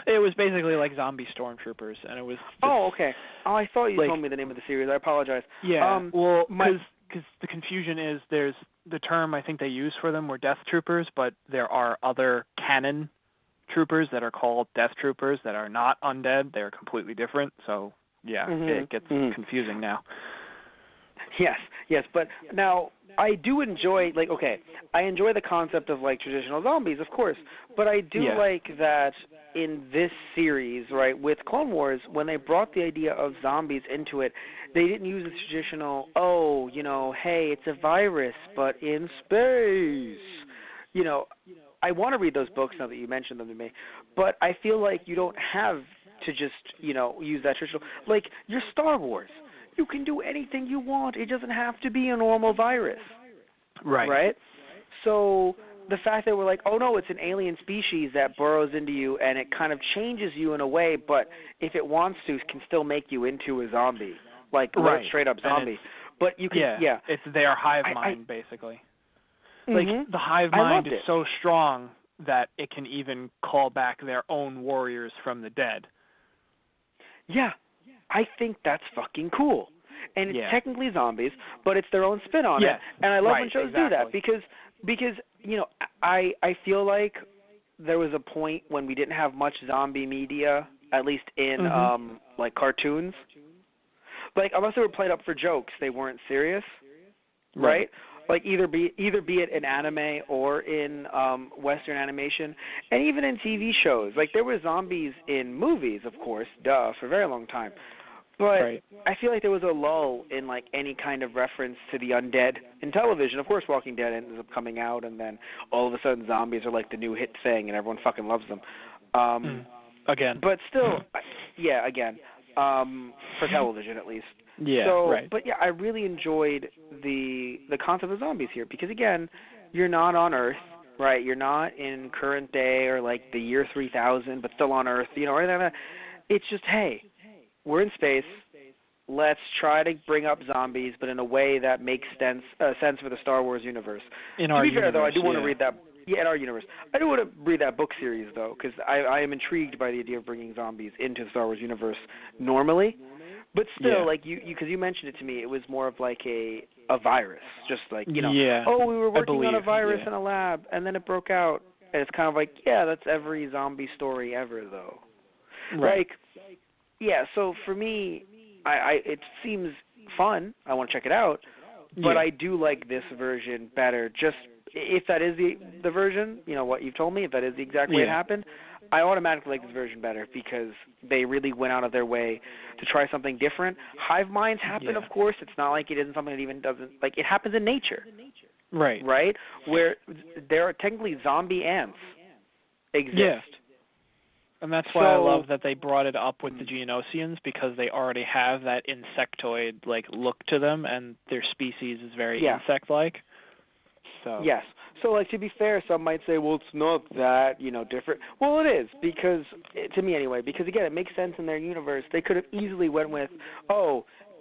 It was basically like zombie stormtroopers, and it was. Oh, okay. Oh, I thought you told me the name of the series. I apologize. Yeah. Well, because the confusion is there's the term I think they use for them were Death Troopers, but there are other canon troopers that are called Death Troopers that are not undead. They're completely different. So yeah, it gets confusing now. Yes, but now I do enjoy, like, okay, I enjoy the concept of, like, traditional zombies, of course, but I do like that in this series, right, with Clone Wars, when they brought the idea of zombies into it, they didn't use the traditional, hey, it's a virus, but in space. I want to read those books now that you mentioned them to me, but I feel like you don't have to just, use that traditional, like, your Star Wars. You can do anything you want. It doesn't have to be a normal virus. Right? So the fact that we're like, oh, no, it's an alien species that burrows into you and it kind of changes you in a way, but if it wants to, it can still make you into a zombie, like straight up zombie. But you can, it's their hive mind, basically. Like, the hive mind is so strong that it can even call back their own warriors from the dead. Yeah. I think that's fucking cool. And it's technically zombies, but it's their own spin on it. And I love when shows do that because I feel like there was a point when we didn't have much zombie media, at least in like cartoons. Like, unless they were played up for jokes, they weren't serious. Right? Like either be it in anime or in Western animation, and even in TV shows. Like, there were zombies in movies, of course, for a very long time. But I feel like there was a lull in, like, any kind of reference to the undead in television. Of course, Walking Dead ends up coming out, and then all of a sudden zombies are like the new hit thing, and everyone fucking loves them. Again. But still, again, for television at least. But I really enjoyed the concept of zombies here because, again, you're not on Earth, right? You're not in current day or, like, the year 3000, but still on Earth, or anything like that. It's just, hey, we're in space. Let's try to bring up zombies, but in a way that makes sense for the Star Wars universe. In our universe, fair, though, I do want to read that. Yeah, in our universe. I do want to read that book series, though, because I am intrigued by the idea of bringing zombies into the Star Wars universe normally. But still, like, because you mentioned it to me, it was more of like a virus, just like, we were working on a virus in a lab, and then it broke out. And it's kind of like, that's every zombie story ever, though. Like, so for me, it seems fun. I want to check it out. But I do like this version better. Just if that is the version, what you've told me, if that is the exact way it happened, I automatically like this version better because they really went out of their way to try something different. Hive minds happen, of course. It's not like it isn't something that even doesn't, like, it happens in nature. Right? Where there are technically zombie ants exist. Yeah. And that's why I love that they brought it up with the Geonosians, because they already have that insectoid, like, look to them, and their species is very insect-like. So. Yes. So, like, to be fair, some might say, well, it's not that, different. Well, it is, because, to me anyway, because, again, it makes sense in their universe. They could have easily went with,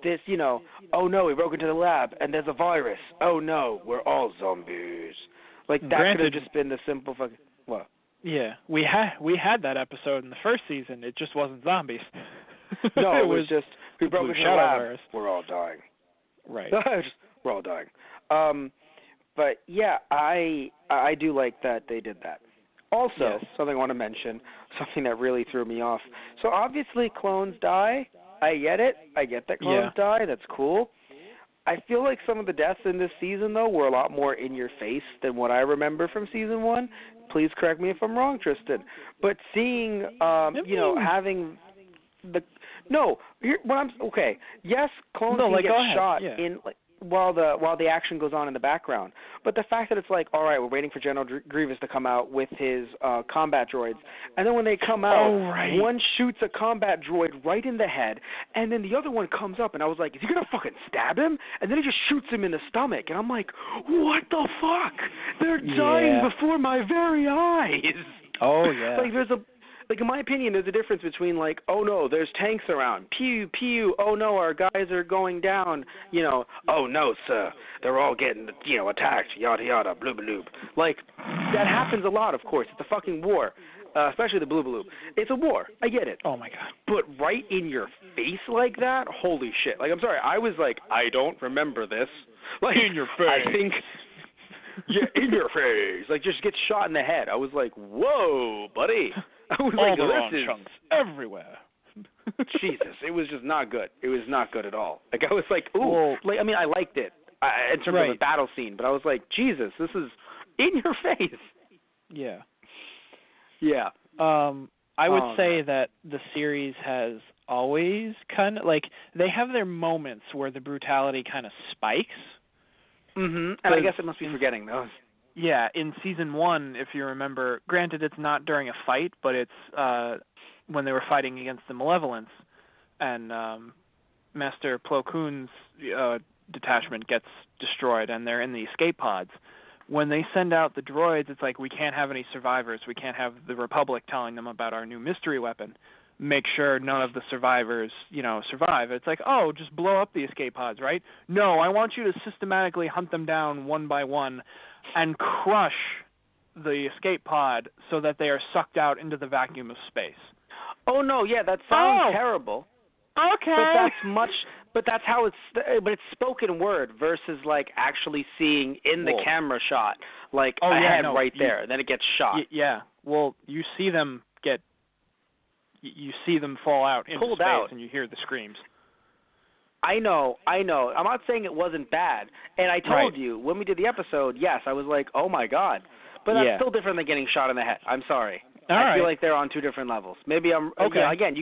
this, oh, no, we broke into the lab, and there's a virus. Oh, no, we're all zombies. Like, that could have just been the simple fucking, what? Yeah, we had that episode in the first season. It just wasn't zombies. No, it was just, we broke into the lab, virus. We're all dying. Right. We're all dying. But, I do like that they did that. Also, something I want to mention, something that really threw me off. So, obviously, clones die. I get it. I get that clones die. That's cool. I feel like some of the deaths in this season, though, were a lot more in your face than what I remember from season 1. Please correct me if I'm wrong, Tristan. But seeing, having the... No, here, when I'm... Okay, yes, clones can get shot in... Like, while the action goes on in the background. But the fact that it's like, all right, we're waiting for General Grievous to come out with his combat droids, and then when they come out, one shoots a combat droid right in the head, and then the other one comes up, and I was like, is he gonna fucking stab him? And then he just shoots him in the stomach, and I'm like, what the fuck? They're dying before my very eyes. Oh yeah. Like, in my opinion, there's a difference between, like, oh, no, there's tanks around. Pew, pew, oh, no, our guys are going down. You know, oh, no, sir, they're all getting, attacked, yada, yada, bloob, bloob. Like, that happens a lot, of course. It's a fucking war, especially the bloob, bloob. It's a war. I get it. Oh, my God. But right in your face like that? Holy shit. Like, I'm sorry. I was like, I don't remember this. Like, in your face. I think... Yeah, in your face. Like, just get shot in the head. I was like, whoa, buddy. I was all like, the wrong this is chunks everywhere. Jesus, it was just not good. It was not good at all. Like, I was like, ooh. Like, I mean, I liked it in terms of the battle scene, but I was like, Jesus, this is in your face. Yeah. Yeah. I would say that the series has always kind of, like, they have their moments where the brutality kind of spikes. Mm-hmm. And I guess it must be forgetting those. Yeah, in season 1, if you remember, granted it's not during a fight, but it's when they were fighting against the Malevolence, and Master Plo Koon's detachment gets destroyed, and they're in the escape pods. When they send out the droids, it's like, we can't have any survivors. We can't have the Republic telling them about our new mystery weapon. Make sure none of the survivors, survive. It's like, oh, just blow up the escape pods, right? No, I want you to systematically hunt them down one by one and crush the escape pod so that they are sucked out into the vacuum of space. Oh no, yeah, that sounds terrible. Okay. But that's how it's spoken word versus like actually seeing in the camera shot, like a head right there, then it gets shot. Yeah. Well, you see them fall out into pulled space out, and you hear the screams. I know. I'm not saying it wasn't bad. And I told you, when we did the episode, yes, I was like, oh, my God. But that's still different than getting shot in the head. I'm sorry. I feel like they're on two different levels. Maybe I'm okay. Again,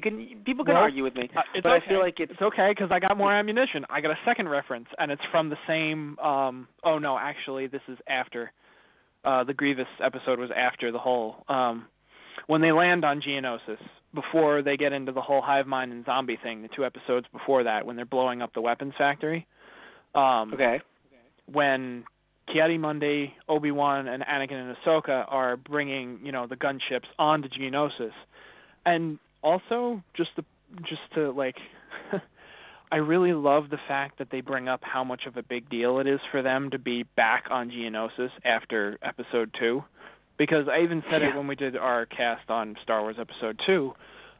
people can argue with me, but I feel like it's okay because I got more ammunition. I got a second reference, and it's from the same. Oh no, actually, this is after. The Grievous episode was after the whole. When they land on Geonosis, before they get into the whole hive mind and zombie thing, the 2 episodes before that, when they're blowing up the weapons factory. When Ki-Adi-Mundi, Obi-Wan, and Anakin and Ahsoka are bringing, the gunships onto Geonosis, and also just to like, I really love the fact that they bring up how much of a big deal it is for them to be back on Geonosis after Episode 2. Because I even said it when we did our cast on Star Wars Episode 2.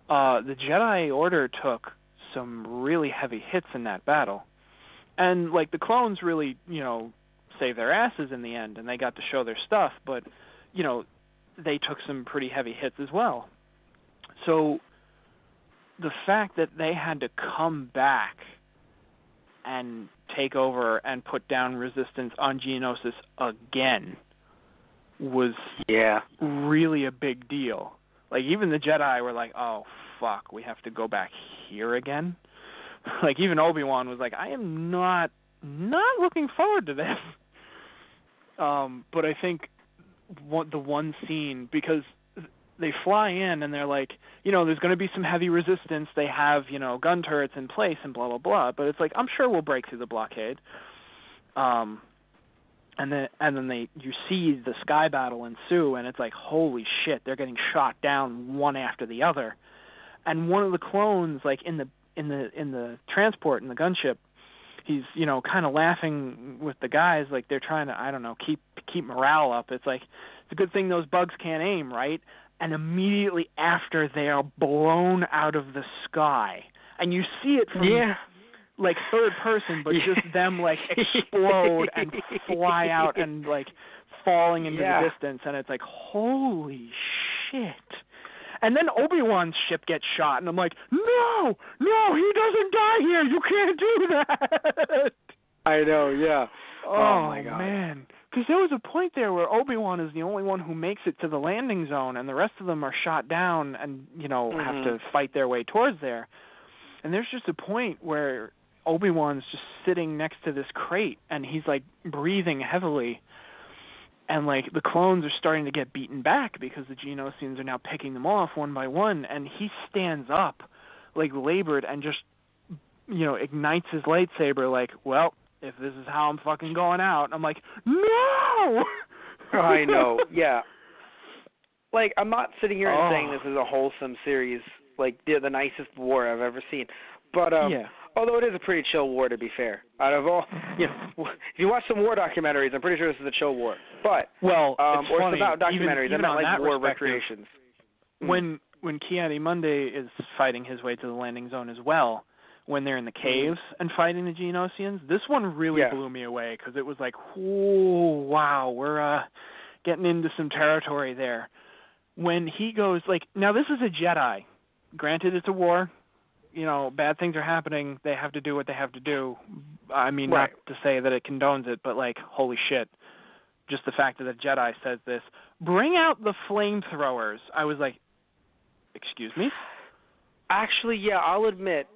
The Jedi Order took some really heavy hits in that battle. And, like, the clones really, saved their asses in the end, and they got to show their stuff. But, they took some pretty heavy hits as well. So the fact that they had to come back and take over and put down resistance on Geonosis again was really a big deal. Like, even the Jedi were like, oh, fuck, we have to go back here again? Like, even Obi-Wan was like, I am not looking forward to this. But I think the one scene, because they fly in and they're like, there's going to be some heavy resistance. They have, gun turrets in place and blah, blah, blah. But it's like, I'm sure we'll break through the blockade. And then you see the sky battle ensue, and it's like, holy shit, they're getting shot down one after the other. And one of the clones, like in the transport in the gunship, he's kind of laughing with the guys, like they're trying to, I don't know, keep morale up. It's like, it's a good thing those bugs can't aim, right? And immediately after, they are blown out of the sky, and you see it from like third person, but just them like explode and fly out and like falling into the distance, and it's like, holy shit. And then Obi-Wan's ship gets shot, and I'm like, no, he doesn't die here. You can't do that. I know, yeah. Oh my God. Man. Because there was a point there where Obi-Wan is the only one who makes it to the landing zone, and the rest of them are shot down and, have to fight their way towards there. And there's just a point where Obi-Wan's just sitting next to this crate, and he's like breathing heavily, and like the clones are starting to get beaten back because the Geonosians are now picking them off one by one, and he stands up, like labored, and just, ignites his lightsaber like, well, if this is how I'm fucking going out. I'm like, no! I know, yeah. Like, I'm not sitting here and saying this is a wholesome series, like the nicest war I've ever seen. But although it is a pretty chill war, to be fair. Out of all, if you watch some war documentaries, I'm pretty sure this is a chill war. But it's or funny, it's about documentaries, even not like war respective, recreations. When Ki-Adi-Mundi is fighting his way to the landing zone as well, when they're in the caves and fighting the Geonosians, this one really blew me away because it was like, oh wow, we're getting into some territory there. When he goes now this is a Jedi. Granted, it's a war. Bad things are happening. They have to do what they have to do. I mean, not to say that it condones it, but holy shit. Just the fact that a Jedi says this, bring out the flamethrowers. I was like, excuse me? Actually, yeah, I'll admit.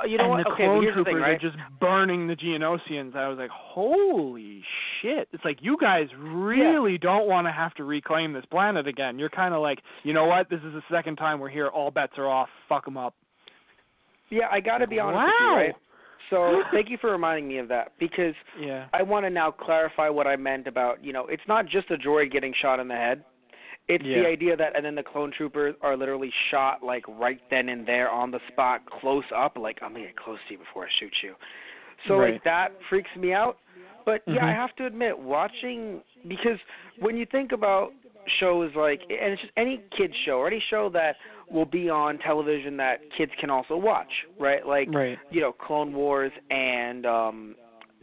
You know and what? the Okay, clone here's the troopers thing, right? are just burning the Geonosians. I was like, holy shit. It's like, you guys really don't want to have to reclaim this planet again. You're kind of like, you know what? This is the second time we're here. All bets are off. Fuck them up. Yeah, I got to be honest with you, right? So thank you for reminding me of that, because I want to now clarify what I meant about, it's not just a droid getting shot in the head. It's the idea that, and then the clone troopers are literally shot, right then and there on the spot, close up, I'm going to get close to you before I shoot you. So, that freaks me out. But, I have to admit, watching, because when you think about shows and it's just any kid's show, or any show that will be on television that kids can also watch, right? Clone Wars and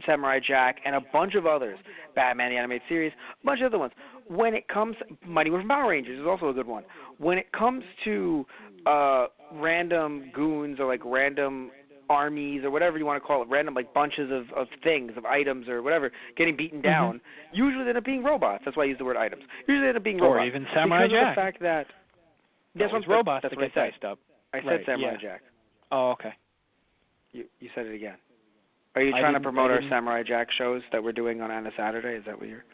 Samurai Jack and a bunch of others, Batman the Animated Series, a bunch of other ones. When it comes, Mighty Morphin Power Rangers is also a good one. When it comes to random goons or random armies or whatever you want to call it, random bunches of things, of items or whatever, getting beaten down, usually they end up being robots. That's why I use the word items. Usually they end up being robots. Or even Samurai because Jack. Of the fact that that's robots that's that what get I said. diced up. I said Samurai Jack. Oh, okay. You said it again. Are you trying to promote our Samurai Jack shows that we're doing on a Saturday? Is that what you're?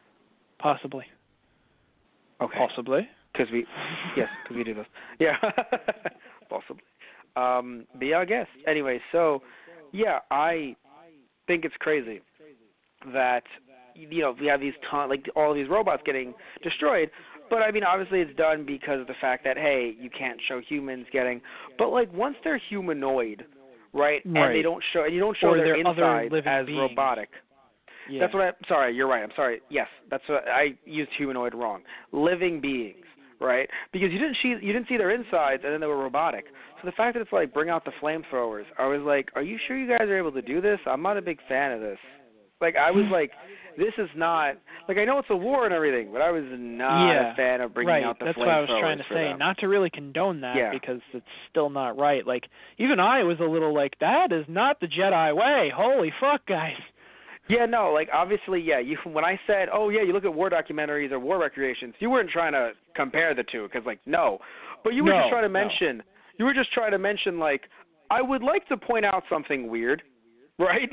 Possibly. Okay. Possibly. Because we do those. Yeah. Possibly. But yeah, I guess. Anyway, so I think it's crazy that we have these all these robots getting destroyed. But I mean, obviously, it's done because of the fact that you can't show humans getting. But once they're humanoid, right, and they don't show, and you don't show their insides as beings. Robotic. Yeah. That's what sorry, you're right. I'm sorry. Yes, that's what I used humanoid wrong. Living beings, right? Because you didn't see their insides, and then they were robotic. So the fact that it's bring out the flamethrowers, I was like, are you sure you guys are able to do this? I'm not a big fan of this. I was like, this is not I know it's a war and everything, but I was not a fan of bringing out the flamethrowers. That's what I was trying to say. Not to really condone that because it's still not right. Even I was a little that is not the Jedi way. Holy fuck, guys. Yeah, no, obviously, when I said, you look at war documentaries or war recreations, you weren't trying to compare the two, because, no. But you were just trying to mention, I would like to point out something weird, right?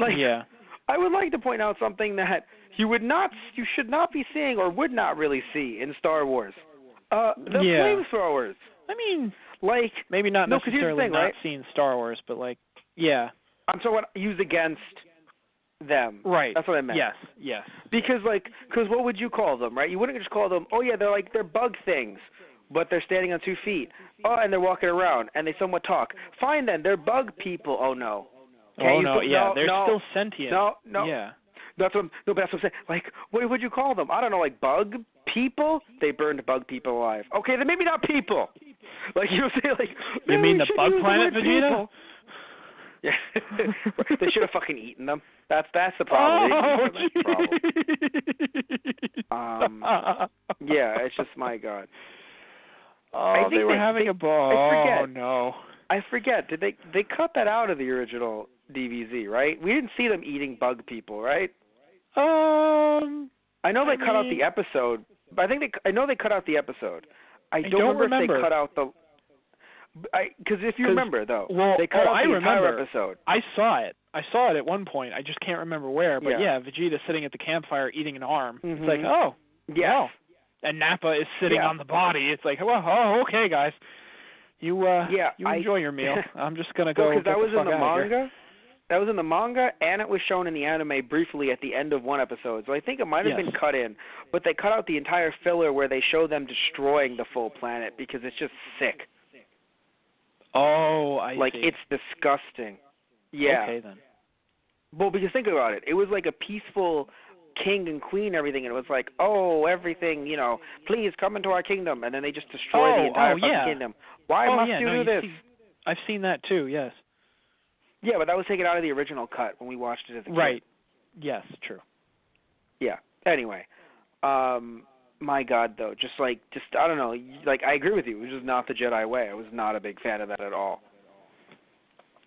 I would like to point out something that you should not be seeing or would not really see in Star Wars. The flamethrowers. I mean, maybe not necessarily not seeing Star Wars, but I'm talking about used against them. Right. That's what I meant. Yes. Because what would you call them, right? You wouldn't just call them, they're bug things, but they're standing on 2 feet. Oh, and they're walking around, and they somewhat talk. Fine then, they're bug people. Oh, no. Okay, they're still sentient. No. Yeah. But that's what I'm saying. What would you call them? I don't know, bug people? They burned bug people alive. Okay, then maybe not people. You say, you mean the bug planet, Vegeta? Yeah. They should have fucking eaten them. That's the problem. Oh, that's the problem. Yeah, it's just, my God. Oh, they were having a ball. Oh, no. I forget. Did they cut that out of the original DBZ, right? We didn't see them eating bug people, right? I know they cut out the episode, but I know they cut out the episode. I don't remember if they cut out the. Because if you remember, though, well, they cut out the entire remember. episode. I saw it. I saw it at one point. I just can't remember where. But Yeah. Vegeta sitting at the campfire eating an arm. Mm-hmm. It's like, oh, yes. wow. And Nappa is sitting on the body. It's like, well, oh, okay, guys. You enjoy your meal. I'm just gonna go. Because that was in the manga. Here. That was in the manga, and it was shown in the anime briefly at the end of one episode. So I think it might have been cut in, but they cut out the entire filler where they show them destroying the full planet because it's just sick. Oh, I like see. it's disgusting. Yeah. Okay then. Well, because think about it. It was like a peaceful king and queen and everything, and it was like, oh, everything, please come into our kingdom, and then they just destroy the entire fucking kingdom. Why must you do this? I've seen that too, yes. Yeah, but that was taken out of the original cut when we watched it as a kid. Right. Yes, true. Yeah. Anyway, my God, though, just I don't know. Like, I agree with you. It was just not the Jedi way. I was not a big fan of that at all.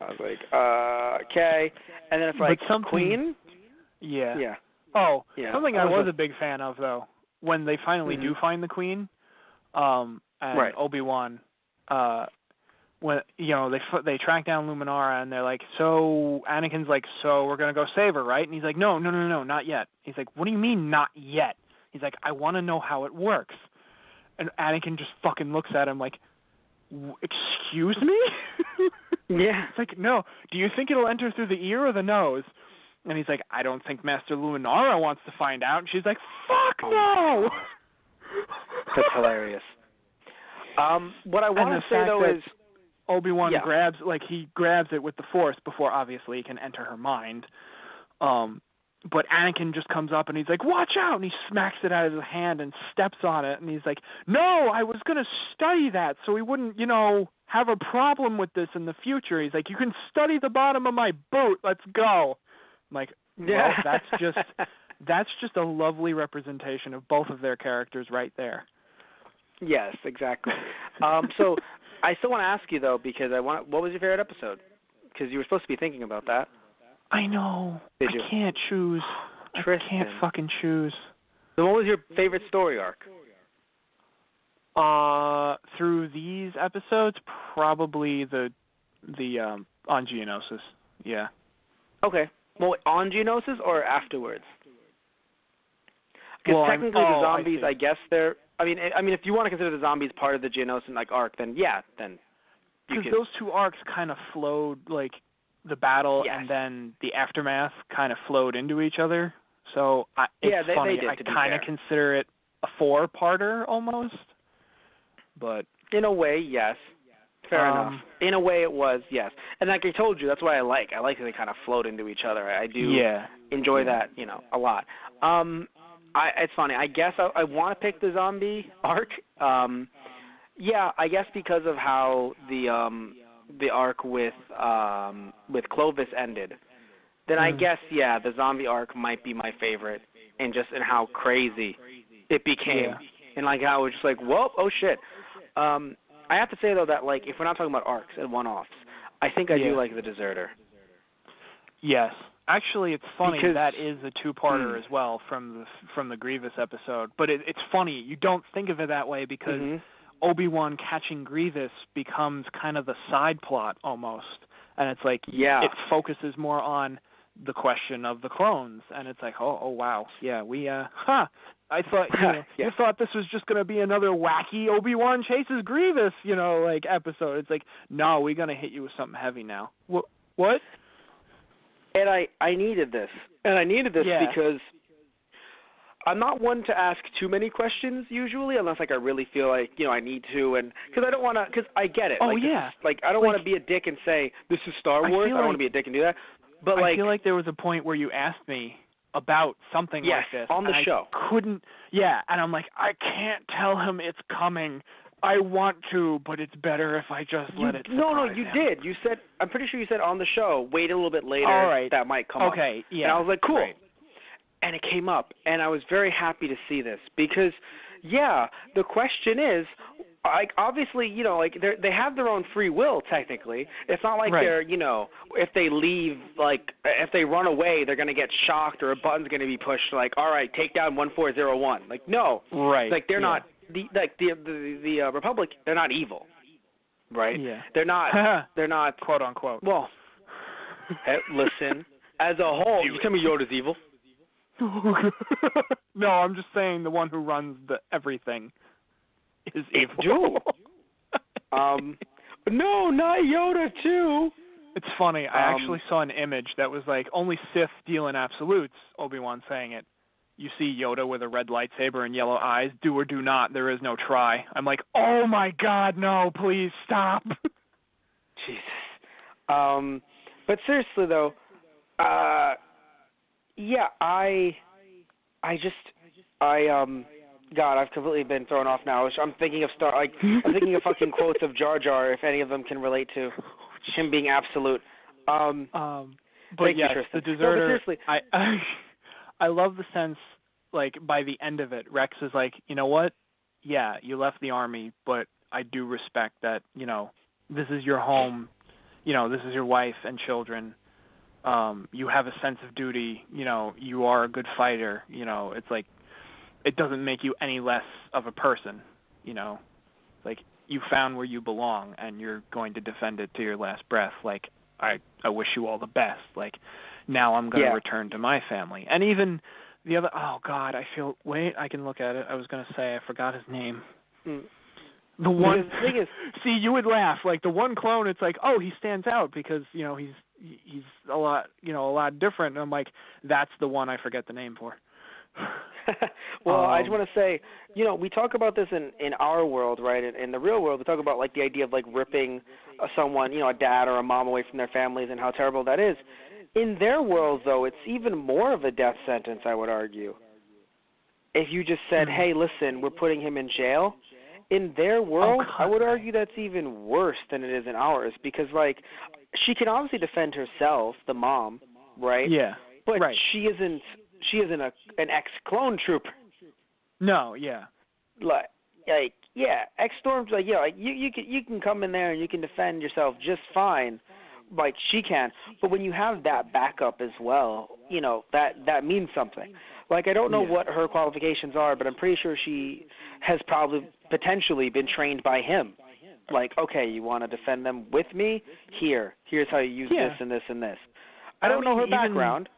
I was like, okay. And then it's like, Queen? Yeah. Yeah. Oh, yeah. Something I was a big fan of, though, when they finally do find the Queen, and Obi-Wan, when they track down Luminara and they're like, so Anakin's like, so we're gonna go save her, right? And he's like, no, not yet. He's like, what do you mean not yet? He's like, I want to know how it works. And Anakin just fucking looks at him like, excuse me? Yeah. It's like, no. Do you think it'll enter through the ear or the nose? And he's like, I don't think Master Luminara wants to find out. And she's like, fuck no. That's hilarious. What I want to say though is Obi-Wan grabs it with the Force before obviously he can enter her mind. But Anakin just comes up and he's like, watch out! And he smacks it out of his hand and steps on it. And he's like, no, I was going to study that so we wouldn't, have a problem with this in the future. He's like, you can study the bottom of my boot. Let's go. I'm like, well, that's just a lovely representation of both of their characters right there. Yes, exactly. So I still want to ask you, though, because what was your favorite episode? Because you were supposed to be thinking about that. I know. Did you? I can't choose. Tristan. I can't fucking choose. So what was your favorite story arc? Through these episodes, probably the on Geonosis. Yeah. Okay. Well, on Geonosis or afterwards? Because technically the zombies, I guess they're. I mean, if you want to consider the zombies part of the Geonosis arc, then yeah, then. Because those two arcs kind of flowed, like the battle and then the aftermath kind of flowed into each other. So it's funny. They did, I kind of consider it a 4-parter almost. But in a way, yes. Fair enough. In a way, it was, yes. And like I told you, that's what I like. I like that they kind of float into each other. I do enjoy that, a lot. It's funny. I guess I want to pick the zombie arc. Yeah, I guess because of how the arc with Clovis ended. Then I guess the zombie arc might be my favorite, and just in how crazy it became, and like how it was just like, whoa, oh shit. I have to say though that like if we're not talking about arcs and one-offs, I think I do like the Deserter. Yes. Actually, it's funny because, that is a 2-parter as well from the Grievous episode. But it's funny you don't think of it that way because Obi-Wan catching Grievous becomes kind of the side plot almost, and it's like it focuses more on the question of the clones, and it's like oh wow I thought you thought this was just going to be another wacky Obi-Wan chases Grievous episode. It's like no, we're going to hit you with something heavy now. What? And I needed this. And I needed this because I'm not one to ask too many questions usually unless I really feel like, I need to, and because I don't want to, because I get it. Oh, I don't want to be a dick and say, this is Star Wars. I don't want to be a dick and do that. But I feel like there was a point where you asked me about something like this. on the show. I couldn't, and I'm like, I can't tell him it's coming. I want to, but it's better if I just let it surprise you him. did. You said, I'm pretty sure you said on the show, wait a little bit later, all right. that might come up. Okay, yeah. And I was like, cool. Great. And it came up, and I was very happy to see this because, the question is, obviously, they have their own free will, technically. It's not like they're, if they leave, if they run away, they're going to get shocked or a button's going to be pushed, all right, take down 1401. No. Right. They're not. The Republic, they're not evil. right? Yeah. They're not. They're not. Quote unquote. Well, listen. As a whole, you tell me Yoda's evil. No, I'm just saying the one who runs the everything is evil. No, not Yoda too. It's funny. I actually saw an image that was like, only Sith deal in absolutes, Obi-Wan saying it. You see Yoda with a red lightsaber and yellow eyes, do or do not, there is no try. I'm like, oh my God, no, please stop. Jesus. But seriously though, yeah, God, I've completely been thrown off now. I'm thinking of I'm thinking of fucking quotes of Jar Jar, if any of them can relate to him being absolute. But yes, the deserter. No, but seriously, I love the sense, like, by the end of it, Rex is like, you know what? Yeah, you left the Army, but I do respect that, you know, this is your home, you know, this is your wife and children. You have a sense of duty, you know, you are a good fighter, you know, it's like, it doesn't make you any less of a person, you know. Like, you found where you belong, and you're going to defend it to your last breath. Like, I wish you all the best. Like, now I'm going to return to my family. And even the other, oh, God, wait, I can look at it. I was going to say, I forgot his name. The one, the thing is, see, you would laugh. Like, the one clone, it's like, oh, he stands out because, you know, he's a lot different. And I'm like, that's the one I forget the name for. Well, I just want to say, you know, we talk about this in our world, right? In the real world, we talk about, like, the idea of, like, ripping someone, you know, a dad or a mom away from their families and how terrible that is. In their world, though, it's even more of a death sentence, I would argue. If you just said, hey, listen, we're putting him in jail, in their world, I would argue that's even worse than it is in ours because, like, she can obviously defend herself, the mom, right? Yeah, but right. She isn't an ex-clone trooper. No, yeah. Like yeah, ex-storms, like, yeah, like you can come in there and you can defend yourself just fine, like she can. But when you have that backup as well, you know, that means something. Like, I don't know what her qualifications are, but I'm pretty sure she has probably potentially been trained by him. Like, okay, you want to defend them with me? Here's how you use this and this and this. I don't know her background.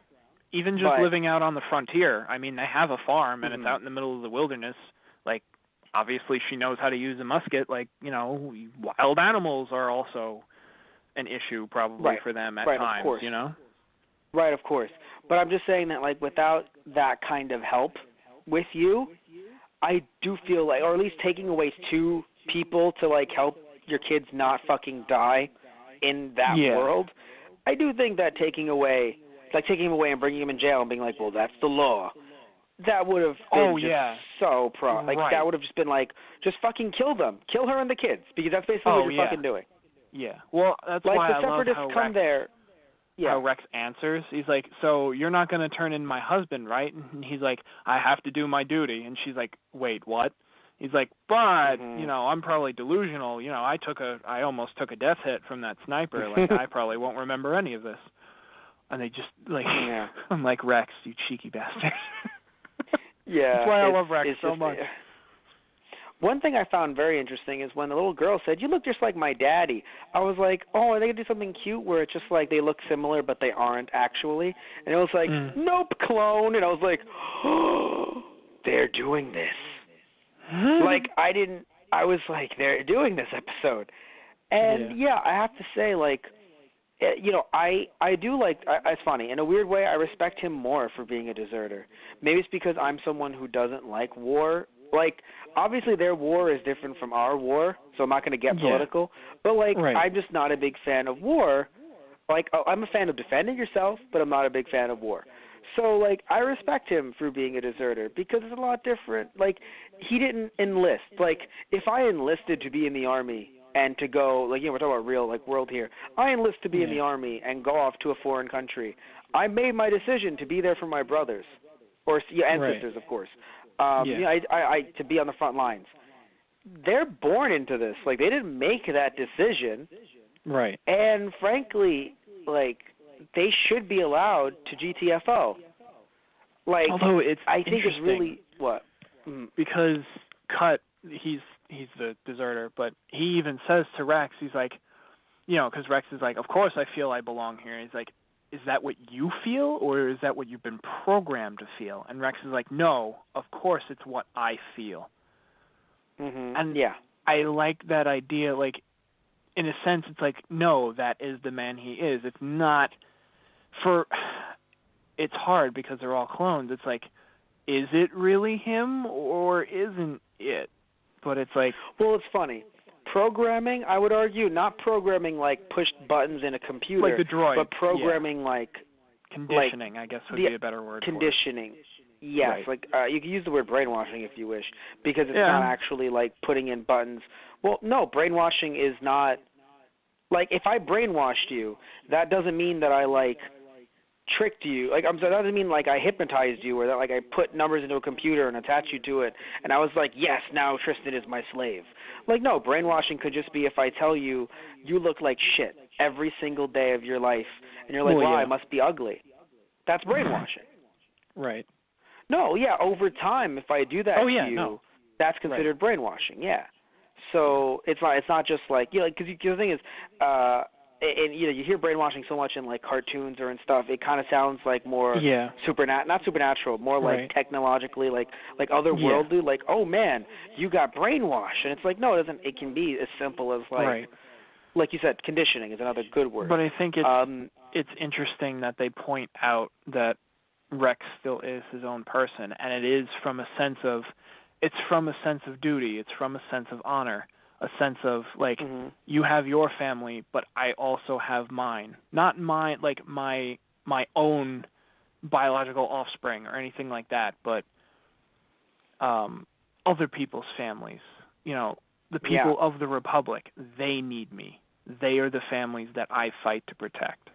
Even just living out on the frontier, I mean, they have a farm, and it's out in the middle of the wilderness. Like, obviously she knows how to use a musket. Like, you know, wild animals are also an issue probably for them at times, of course. You know? Right, of course. But I'm just saying that, like, without that kind of help with you, I do feel like, or at least taking away two people to, like, help your kids not fucking die in that world, I do think that taking him away and bringing him in jail and being like, well, that's the law, that would have been so that would have just been like, just fucking kill them. Kill her and the kids, because that's basically what you're fucking doing. Yeah. Well, that's like, why the I Separatists love come there. Yeah. How Rex answers. He's like, so you're not going to turn in my husband, right? And he's like, I have to do my duty. And she's like, wait, what? He's like, but, you know, I'm probably delusional. You know, I almost took a death hit from that sniper. Like, I probably won't remember any of this. And they just, like, I'm like, Rex, you cheeky bastard. That's why I love Rex so much. One thing I found very interesting is when the little girl said, you look just like my daddy. I was like, oh, are they going to do something cute where it's just like they look similar but they aren't actually? And it was like, nope, clone. And I was like, oh, they're doing this. Like, I was like, they're doing this episode. And, I have to say, like, you know, I do like, it's funny, in a weird way, I respect him more for being a deserter. Maybe it's because I'm someone who doesn't like war. Like, obviously their war is different from our war, so I'm not going to get political. But, like, I'm just not a big fan of war. Like, I'm a fan of defending yourself, but I'm not a big fan of war. So, like, I respect him for being a deserter because it's a lot different. Like, he didn't enlist. Like, if I enlisted to be in the Army and to go, like, you know, we're talking about real, like, world here. I enlist to be in the Army and go off to a foreign country. I made my decision to be there for my brothers, or sisters, of course. You know, I to be on the front lines. They're born into this. Like, they didn't make that decision. Right. And frankly, like, they should be allowed to GTFO. Like, although I think it's really what because Cut, he's he's the deserter, but he even says to Rex, he's like, because Rex is like, of course I feel I belong here. And he's like, is that what you feel, or is that what you've been programmed to feel? And Rex is like, no, of course it's what I feel. Mm-hmm. And yeah. I like that idea. Like, in a sense, it's like, no, that is the man he is. It's not it's hard because they're all clones. It's like, is it really him or isn't it? But it's like... Well, it's funny. Programming, I would argue, not programming like pushed buttons in a computer. Like the droid. But programming like... Conditioning, I guess would be a better word conditioning. for it. Yes, right. like you can use the word brainwashing if you wish, because it's not actually like putting in buttons. Well, no, brainwashing is not... Like, if I brainwashed you, that doesn't mean that I, like... tricked you. Like, that doesn't mean like I hypnotized you or that like I put numbers into a computer and attached you to it and I was like, yes, now Tristan is my slave. Like, no, brainwashing could just be if I tell you you look like shit every single day of your life and you're like, wow, I must be ugly. That's brainwashing. Right. No, yeah, over time if I do that to you, that's considered brainwashing. Yeah. So it's not just like, because the thing is, and you hear brainwashing so much in like cartoons or and stuff. It kind of sounds like more not supernatural, more like technologically, like otherworldly. Like, oh man, you got brainwashed, and it's like, no, it doesn't. It can be as simple as like you said, conditioning is another good word. But I think it's interesting that they point out that Rex still is his own person, and it is from a sense of duty. It's from a sense of honor. A sense of, like, you have your family, but I also have mine. Not mine, like, my own biological offspring or anything like that, but other people's families. The people of the Republic, they need me. They are the families that I fight to protect.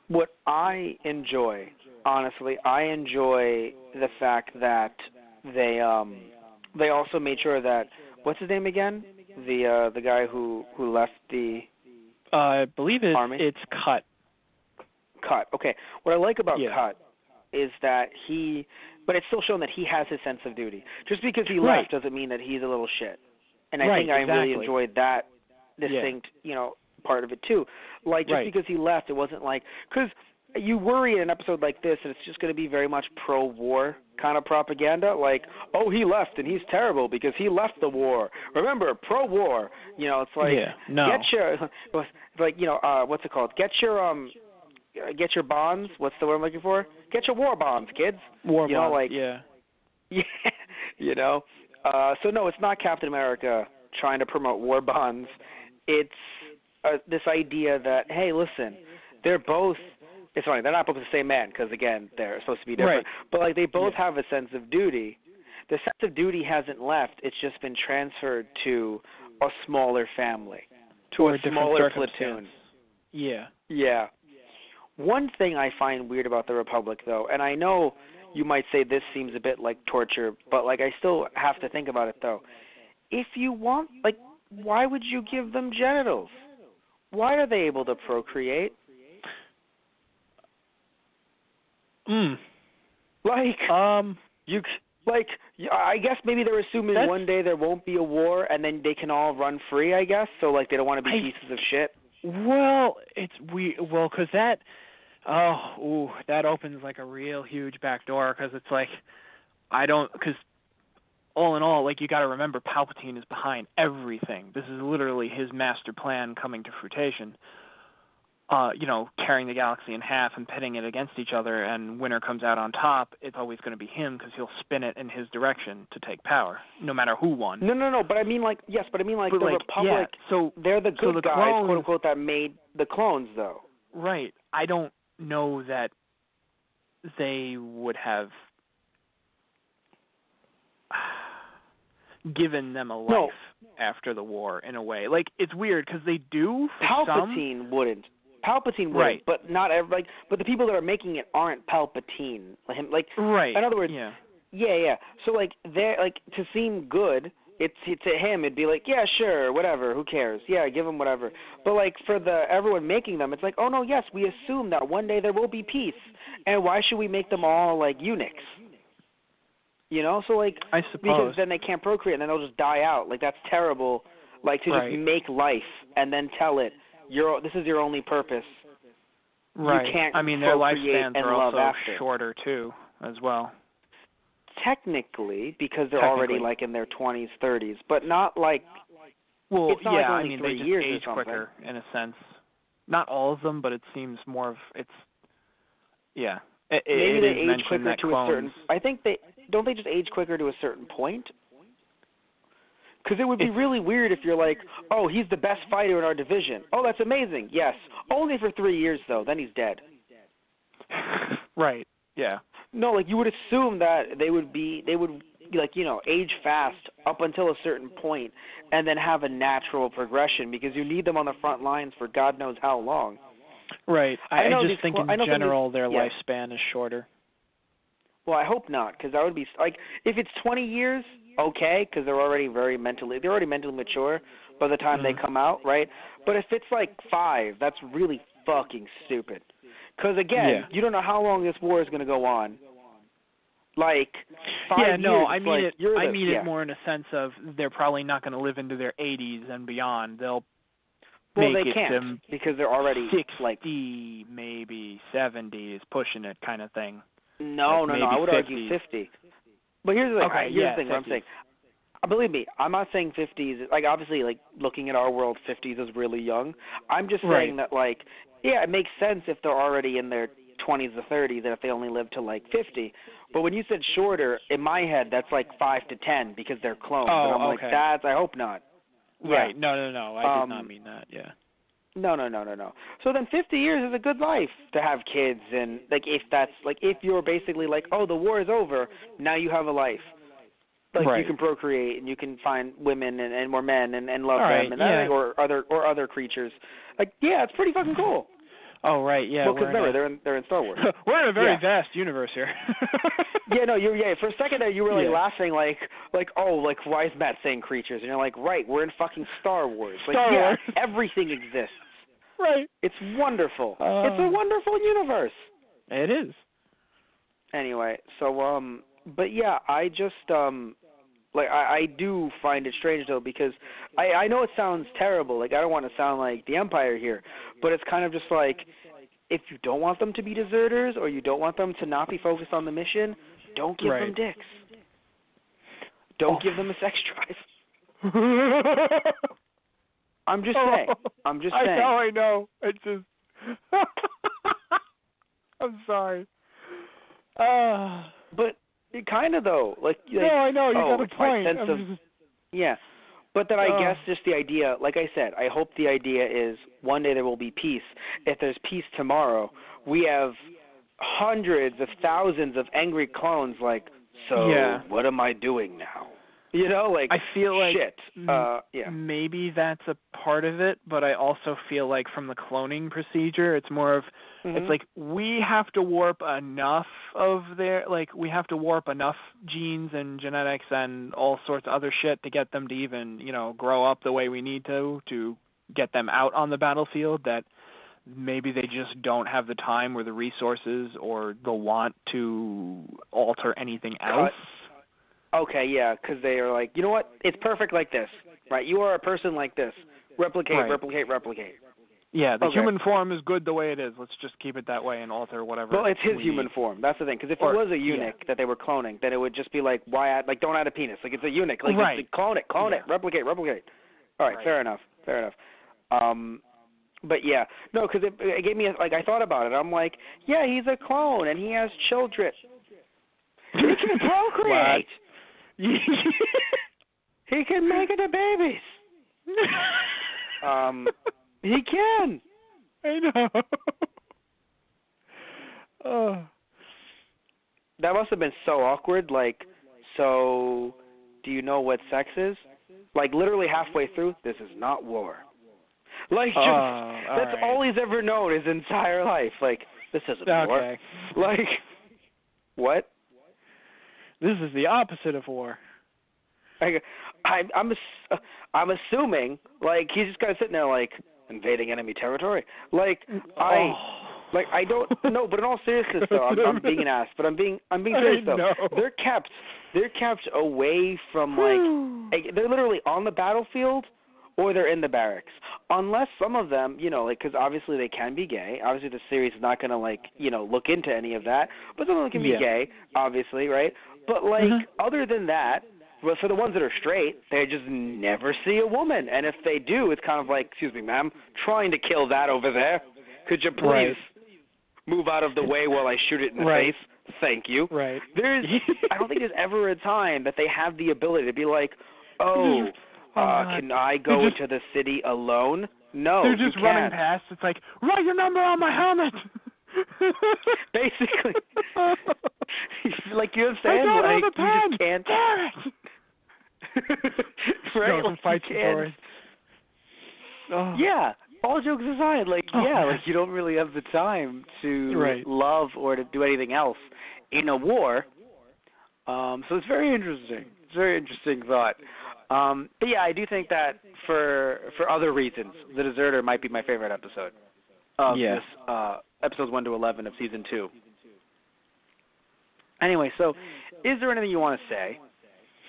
What I enjoy, honestly, the fact that they also made sure that, what's his name again? The guy who left the I believe army? It's Cut. Cut. Okay. What I like about Cut is that but it's still shown that he has his sense of duty. Just because he left doesn't mean that he's a little shit. And I think I really enjoyed that distinct, part of it too. Like, just because he left, it wasn't like, because you worry in an episode like this that it's just going to be very much pro-war kind of propaganda, like, oh, he left and he's terrible because he left the war. Remember, pro-war. It's like, get your, it's like, what's it called? Get your bonds. What's the word I'm looking for? Get your war bonds, kids. War bonds, Yeah. So no, it's not Captain America trying to promote war bonds. It's this idea that, hey, listen, they're both. It's funny, they're not both the same man because, again, they're supposed to be different. Right. But, like, they both have a sense of duty. The sense of duty hasn't left. It's just been transferred to a smaller family, to a smaller platoon. Yeah. Yeah. One thing I find weird about the Republic, though, and I know you might say this seems a bit like torture, but, like, I still have to think about it, though. If you want, like, why would you give them genitals? Why are they able to procreate? I guess maybe they're assuming one day there won't be a war and then they can all run free, I guess, so like they don't want to be pieces of shit. Well, it's weird. Well, because that opens like a real huge back door, because it's like, because all in all, like, you got to remember, Palpatine is behind everything. This is literally his master plan coming to fruition. Carrying the galaxy in half and pitting it against each other, and winner comes out on top, it's always going to be him because he'll spin it in his direction to take power, no matter who won. No, but I mean, like, the Republic, so they're the good guys, clones, quote-unquote, that made the clones, though. Right. I don't know that they would have given them a life after the war, in a way. Like, it's weird because they do. Palpatine wouldn't. Right. But not every, but the people that are making it aren't Palpatine. Right. In other words, yeah. So like they're like, to seem good, it's to him it'd be like, yeah, sure, whatever, who cares? Yeah, give him whatever. But like for everyone making them, it's like, oh no, yes, we assume that one day there will be peace, and why should we make them all like eunuchs? You know, so like I suppose because then they can't procreate and then they'll just die out. Like that's terrible. Like to Right. just make life and then tell it this is your only purpose. right. You can't I mean, their procreate lifespans and are love also after. shorter too, as well. Technically, because they're already like in their 20s, 30s, but not like Well, it's not yeah, like I only mean, 3 they just years age or something. quicker in a sense. Not all of them, but it seems more of yeah. Maybe it they is age mentioned quicker that to clones, a certain. I think they just age quicker to a certain point. Because it would be really weird if you're like, oh, he's the best fighter in our division. Oh, that's amazing. Yes, only for 3 years though. Then he's dead. Right. Yeah. No, like you would assume that they would like, you know, age fast up until a certain point and then have a natural progression because you need them on the front lines for God knows how long. Right. I I know just these think I in know some of general these- their yeah. lifespan is shorter. Well, I hope not, because that would be like if it's 20 years, okay, because they're already mentally mature by the time they come out, right? But if it's like 5, that's really fucking stupid. Because again, you don't know how long this war is going to go on. Like 5 years. I mean like, I mean it more in a sense of they're probably not going to live into their 80s and beyond. They'll Well, make they it can't them because they're already 60, like maybe 70 is pushing it kind of thing. no, like I would 50. argue 50. But here's the thing. Okay, Here's the thing. What I'm 50s. saying. Believe me, I'm not saying 50s. Like obviously, like looking at our world, 50s is really young. I'm just saying that like, yeah, it makes sense if they're already in their 20s or 30s, and if they only live to like 50. But when you said shorter, in my head, that's like 5 to 10 because they're clones. Oh, and I'm like, okay. I hope not. Right. Yeah. No. I did not mean that. Yeah. No. So then 50 years is a good life to have kids, and like if you're basically like, oh, the war is over, now you have a life. Like Right. you can procreate and you can find women and more men and love All them right, and yeah. or other creatures. Like yeah, it's pretty fucking cool. Oh, right. Yeah. Well, because we're remember they're in Star Wars. we're in a very Yeah. vast universe here. Yeah, no, for a second there you were like Yeah. laughing like oh, like why is Matt saying creatures? And you're like, right, we're in fucking Star Wars. Like Star yeah, Wars. everything exists. Right. It's wonderful. It's a wonderful universe. It is. Anyway, so but yeah, I just like I do find it strange though because I know it sounds terrible. Like I don't want to sound like the Empire here, but it's kind of just like if you don't want them to be deserters or you don't want them to not be focused on the mission, don't give them dicks. Don't give them a sex drive. I'm just saying. I'm just saying. I know. It's just I'm sorry. But it kind of though, like no, I know you got a it's my point. sense I'm of just, yeah. But then I guess just the idea, like I said, I hope the idea is one day there will be peace. If there's peace tomorrow, we have hundreds of thousands of angry clones like, so what am I doing now? You know, like I feel like shit. Yeah. maybe that's a part of it, but I also feel like from the cloning procedure, it's more of it's like we have to warp enough of we have to warp enough genes and genetics and all sorts of other shit to get them to even, grow up the way we need to get them out on the battlefield that maybe they just don't have the time or the resources or the want to alter anything else. Okay, yeah, because they are like, you know what? It's perfect like this, right? You are a person like this. Replicate. Yeah, the human form is good the way it is. Let's just keep it that way and alter whatever. Well, it's his we human need. form. That's the thing. Because if it was a eunuch that they were cloning, then it would just be like, why add? Like, don't add a penis. Like, it's a eunuch. Like, right. Just clone it, replicate. All right, fair enough. But yeah, no, because it gave me I thought about it. I'm like, yeah, he's a clone and he has children. He can procreate. He can make it to babies. He can. I know. Oh. That must have been so awkward. Like, so do you know what sex is? Like, literally halfway through, this is not war. Like, that's all he's ever known his entire life. Like, this isn't war. Like, what? This is the opposite of war. I'm assuming, like, he's just kind of sitting there, like, invading enemy territory. Like, Like, I don't know, but in all seriousness, though, I'm being an ass. But I'm being serious, though. They're kept away from, like, they're literally on the battlefield or they're in the barracks. Unless some of them, you know, like, because obviously they can be gay. Obviously the series is not going to, like, you know, look into any of that. But some of them can be gay, obviously, right? But, like, other than that, well, for the ones that are straight, they just never see a woman. And if they do, it's kind of like, excuse me, ma'am, trying to kill that over there. Could you please move out of the way while I shoot it in the face? Thank you. Right. I don't think there's ever a time that they have the ability to be like, can I go into the city alone? No, they're just running past. It's like, write your number on my helmet. Basically. Like, you understand? I don't like, you just can't. Right? No, fight story. Yeah. All jokes aside, like, like, you don't really have the time to love or to do anything else in a war. So it's very interesting. It's a very interesting thought. But yeah, I do think that for other reasons, The Deserter might be my favorite episode of this episodes 1 to 11 of season 2. Anyway, so is there anything you want to say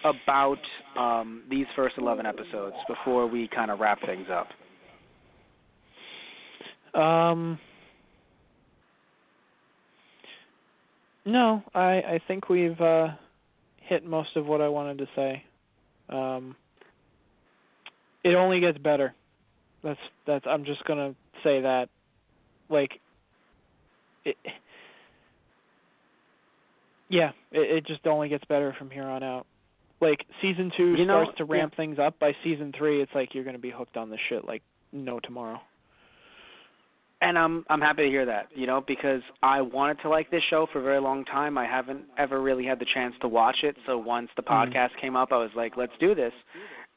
about these first 11 episodes before we kind of wrap things up? No, I think we've hit most of what I wanted to say. It only gets better. That's I'm just gonna say that. Like, it just only gets better from here on out. Like, season 2 starts to ramp things up. By season 3, it's like you're gonna be hooked on this shit like no tomorrow. And I'm happy to hear that, you know, because I wanted to like this show for a very long time. I haven't ever really had the chance to watch it. So once the podcast came up, I was like, let's do this.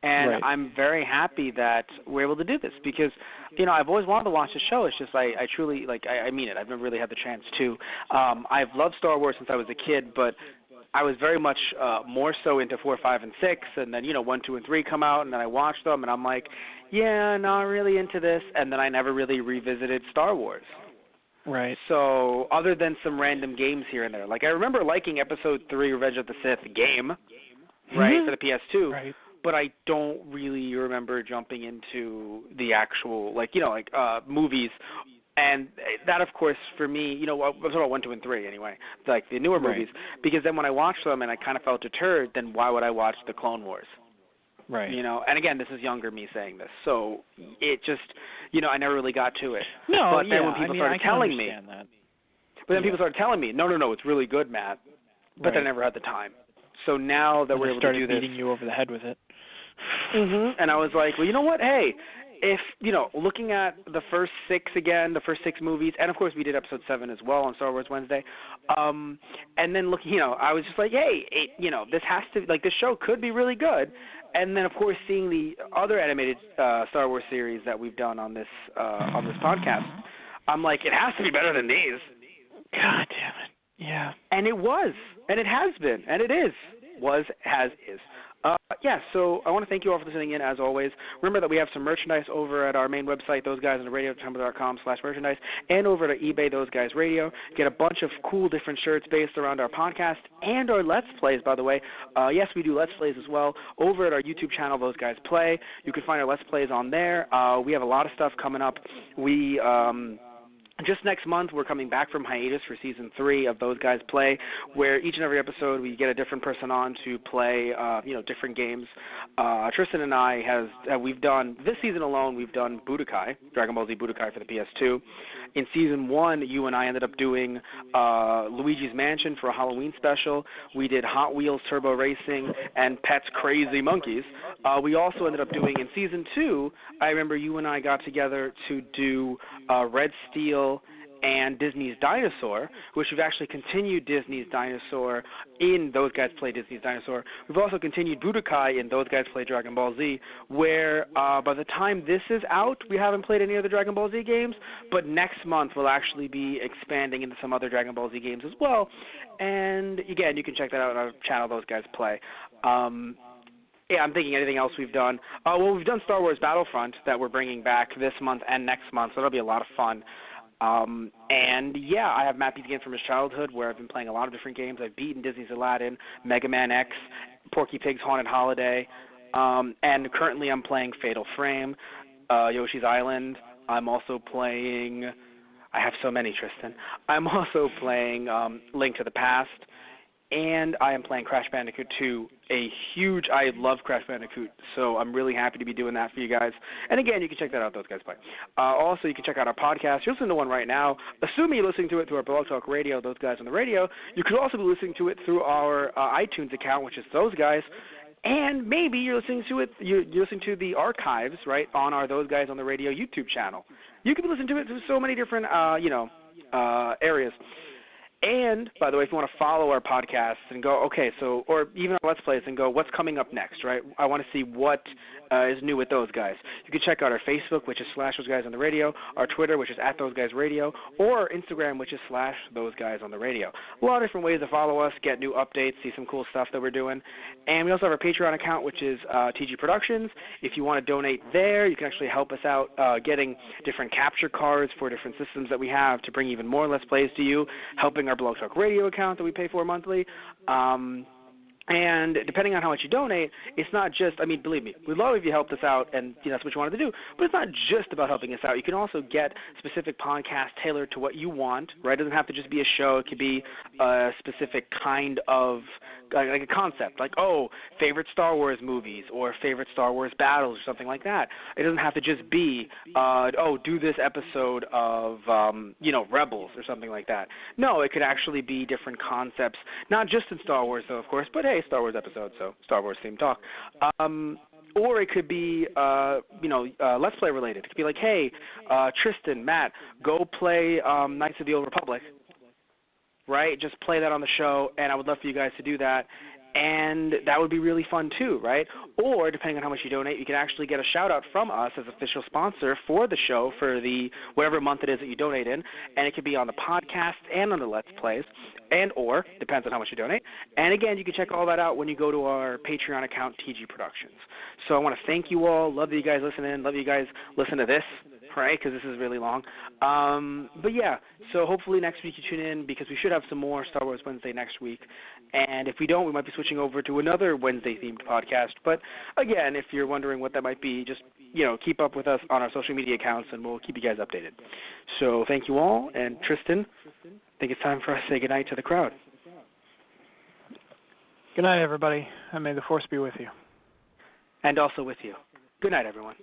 And I'm very happy that we're able to do this because, you know, I've always wanted to watch the show. It's just I truly, like, I mean it. I've never really had the chance to. I've loved Star Wars since I was a kid, but I was very much more so into 4, 5, and 6. And then, you know, 1, 2, and 3 come out, and then I watched them, and I'm like, yeah, not really into this. And then I never really revisited Star Wars. Right. So other than some random games here and there. Like, I remember liking Episode 3, Revenge of the Sith game, right, for the PS2. Right. But I don't really remember jumping into the actual, like, you know, like movies. And that, of course, for me, you know, I'm talking about 1, 2, and 3 anyway, like the newer movies. Because then when I watched them and I kind of felt deterred, then why would I watch the Clone Wars? Right. You know, and again, this is younger me saying this. So it just, you know, I never really got to it. No, but then when people started telling me, but then people started telling me, no, it's really good, Matt. But I never had the time. So now that we're able to do this, started beating you over the head with it. And I was like, well, you know what? Hey, if, you know, looking at the first 6 again, the first 6 movies, and of course we did episode 7 as well on Star Wars Wednesday, and then looking, you know, I was just like, hey, you know, this has to, like, this show could be really good. And then, of course, seeing the other animated Star Wars series that we've done on this podcast, I'm like, it has to be better than these. God damn it. Yeah. And it was, and it has been, and it is, was, has, is. So I want to thank you all for listening in, as always. Remember that we have some merchandise over at our main website, thoseguysontheradio.com/merchandise, and over at eBay, Those Guys Radio. Get a bunch of cool different shirts based around our podcast and our Let's Plays, by the way. Yes, we do Let's Plays as well over at our YouTube channel, Those Guys Play. You can find our Let's Plays on there. We have a lot of stuff coming up. We... Just next month, we're coming back from hiatus for Season 3 of Those Guys Play, where each and every episode we get a different person on to play, you know, different games. Tristan and I we've done, this season alone, we've done Budokai, Dragon Ball Z Budokai for the PS2. In Season 1, you and I ended up doing Luigi's Mansion for a Halloween special. We did Hot Wheels Turbo Racing and Pets Crazy Monkeys. We also ended up doing, in Season 2, I remember you and I got together to do Red Steel and Disney's Dinosaur, which we've actually continued Disney's Dinosaur in Those Guys Play Disney's Dinosaur. We've also continued Budokai in Those Guys Play Dragon Ball Z, where by the time this is out, we haven't played any other Dragon Ball Z games, but next month we'll actually be expanding into some other Dragon Ball Z games as well. And again, you can check that out on our channel, Those Guys Play. Yeah, I'm thinking anything else we've done. Well, we've done Star Wars Battlefront that we're bringing back this month and next month, so that'll be a lot of fun. And yeah, I have Matt beats games from his childhood where I've been playing a lot of different games. I've beaten Disney's Aladdin, Mega Man X, Porky Pig's Haunted Holiday, and currently I'm playing Fatal Frame, Yoshi's Island. I'm also playing, I have so many, Tristan. I'm also playing Link to the Past, and I am playing Crash Bandicoot 2, I love Crash Bandicoot, so I'm really happy to be doing that for you guys. And again, you can check that out, Those Guys Play. Also, you can check out our podcast. You're listening to one right now. Assuming you're listening to it through our Blog Talk Radio, Those Guys on the Radio, you could also be listening to it through our iTunes account, which is Those Guys. And maybe you're listening to it. You're listening to the archives, right, on our Those Guys on the Radio YouTube channel. You can be listening to it through so many different, areas. And, by the way, if you want to follow our podcasts and go, okay, so, or even our Let's Plays and go, what's coming up next, right? I want to see what is new with Those Guys. You can check out our Facebook, which is /Those Guys on the Radio, our Twitter, which is @ThoseGuysRadio, or Instagram, which is /Those Guys on the Radio. A lot of different ways to follow us, get new updates, see some cool stuff that we're doing. And we also have our Patreon account, which is TG Productions. If you want to donate there, you can actually help us out getting different capture cards for different systems that we have to bring even more Let's Plays to you, helping our Blog Talk Radio account that we pay for monthly. And depending on how much you donate, it's not just, believe me, we'd love if you helped us out and that's what you wanted to do, but it's not just about helping us out. You can also get specific podcasts tailored to what you want, right? It doesn't have to just be a show. It could be a specific kind of, like a concept, like, favorite Star Wars movies or favorite Star Wars battles or something like that. It doesn't have to just be, do this episode of, Rebels or something like that. No, it could actually be different concepts, not just in Star Wars, though, of course, but hey, Star Wars episode, so Star Wars themed talk. Or it could be, Let's Play related. It could be like, hey, Tristan, Matt, go play Knights of the Old Republic, right? Just play that on the show, and I would love for you guys to do that. And that would be really fun too, right? Or depending on how much you donate, you can actually get a shout-out from us as official sponsor for the show for the whatever month it is that you donate in, and it could be on the podcast and on the Let's Plays, or depends on how much you donate. And again, you can check all that out when you go to our Patreon account, TG Productions. So I want to thank you all. Love that you guys listen in. Love that you guys listen to this, right, because this is really long. But yeah, so hopefully next week you tune in because we should have some more Star Wars Wednesday next week. And if we don't, we might be switching over to another Wednesday-themed podcast. But again, if you're wondering what that might be, just, keep up with us on our social media accounts, and we'll keep you guys updated. So thank you all. And Tristan, I think it's time for us to say goodnight to the crowd. Good night, everybody, and may the Force be with you. And also with you. Good night, everyone.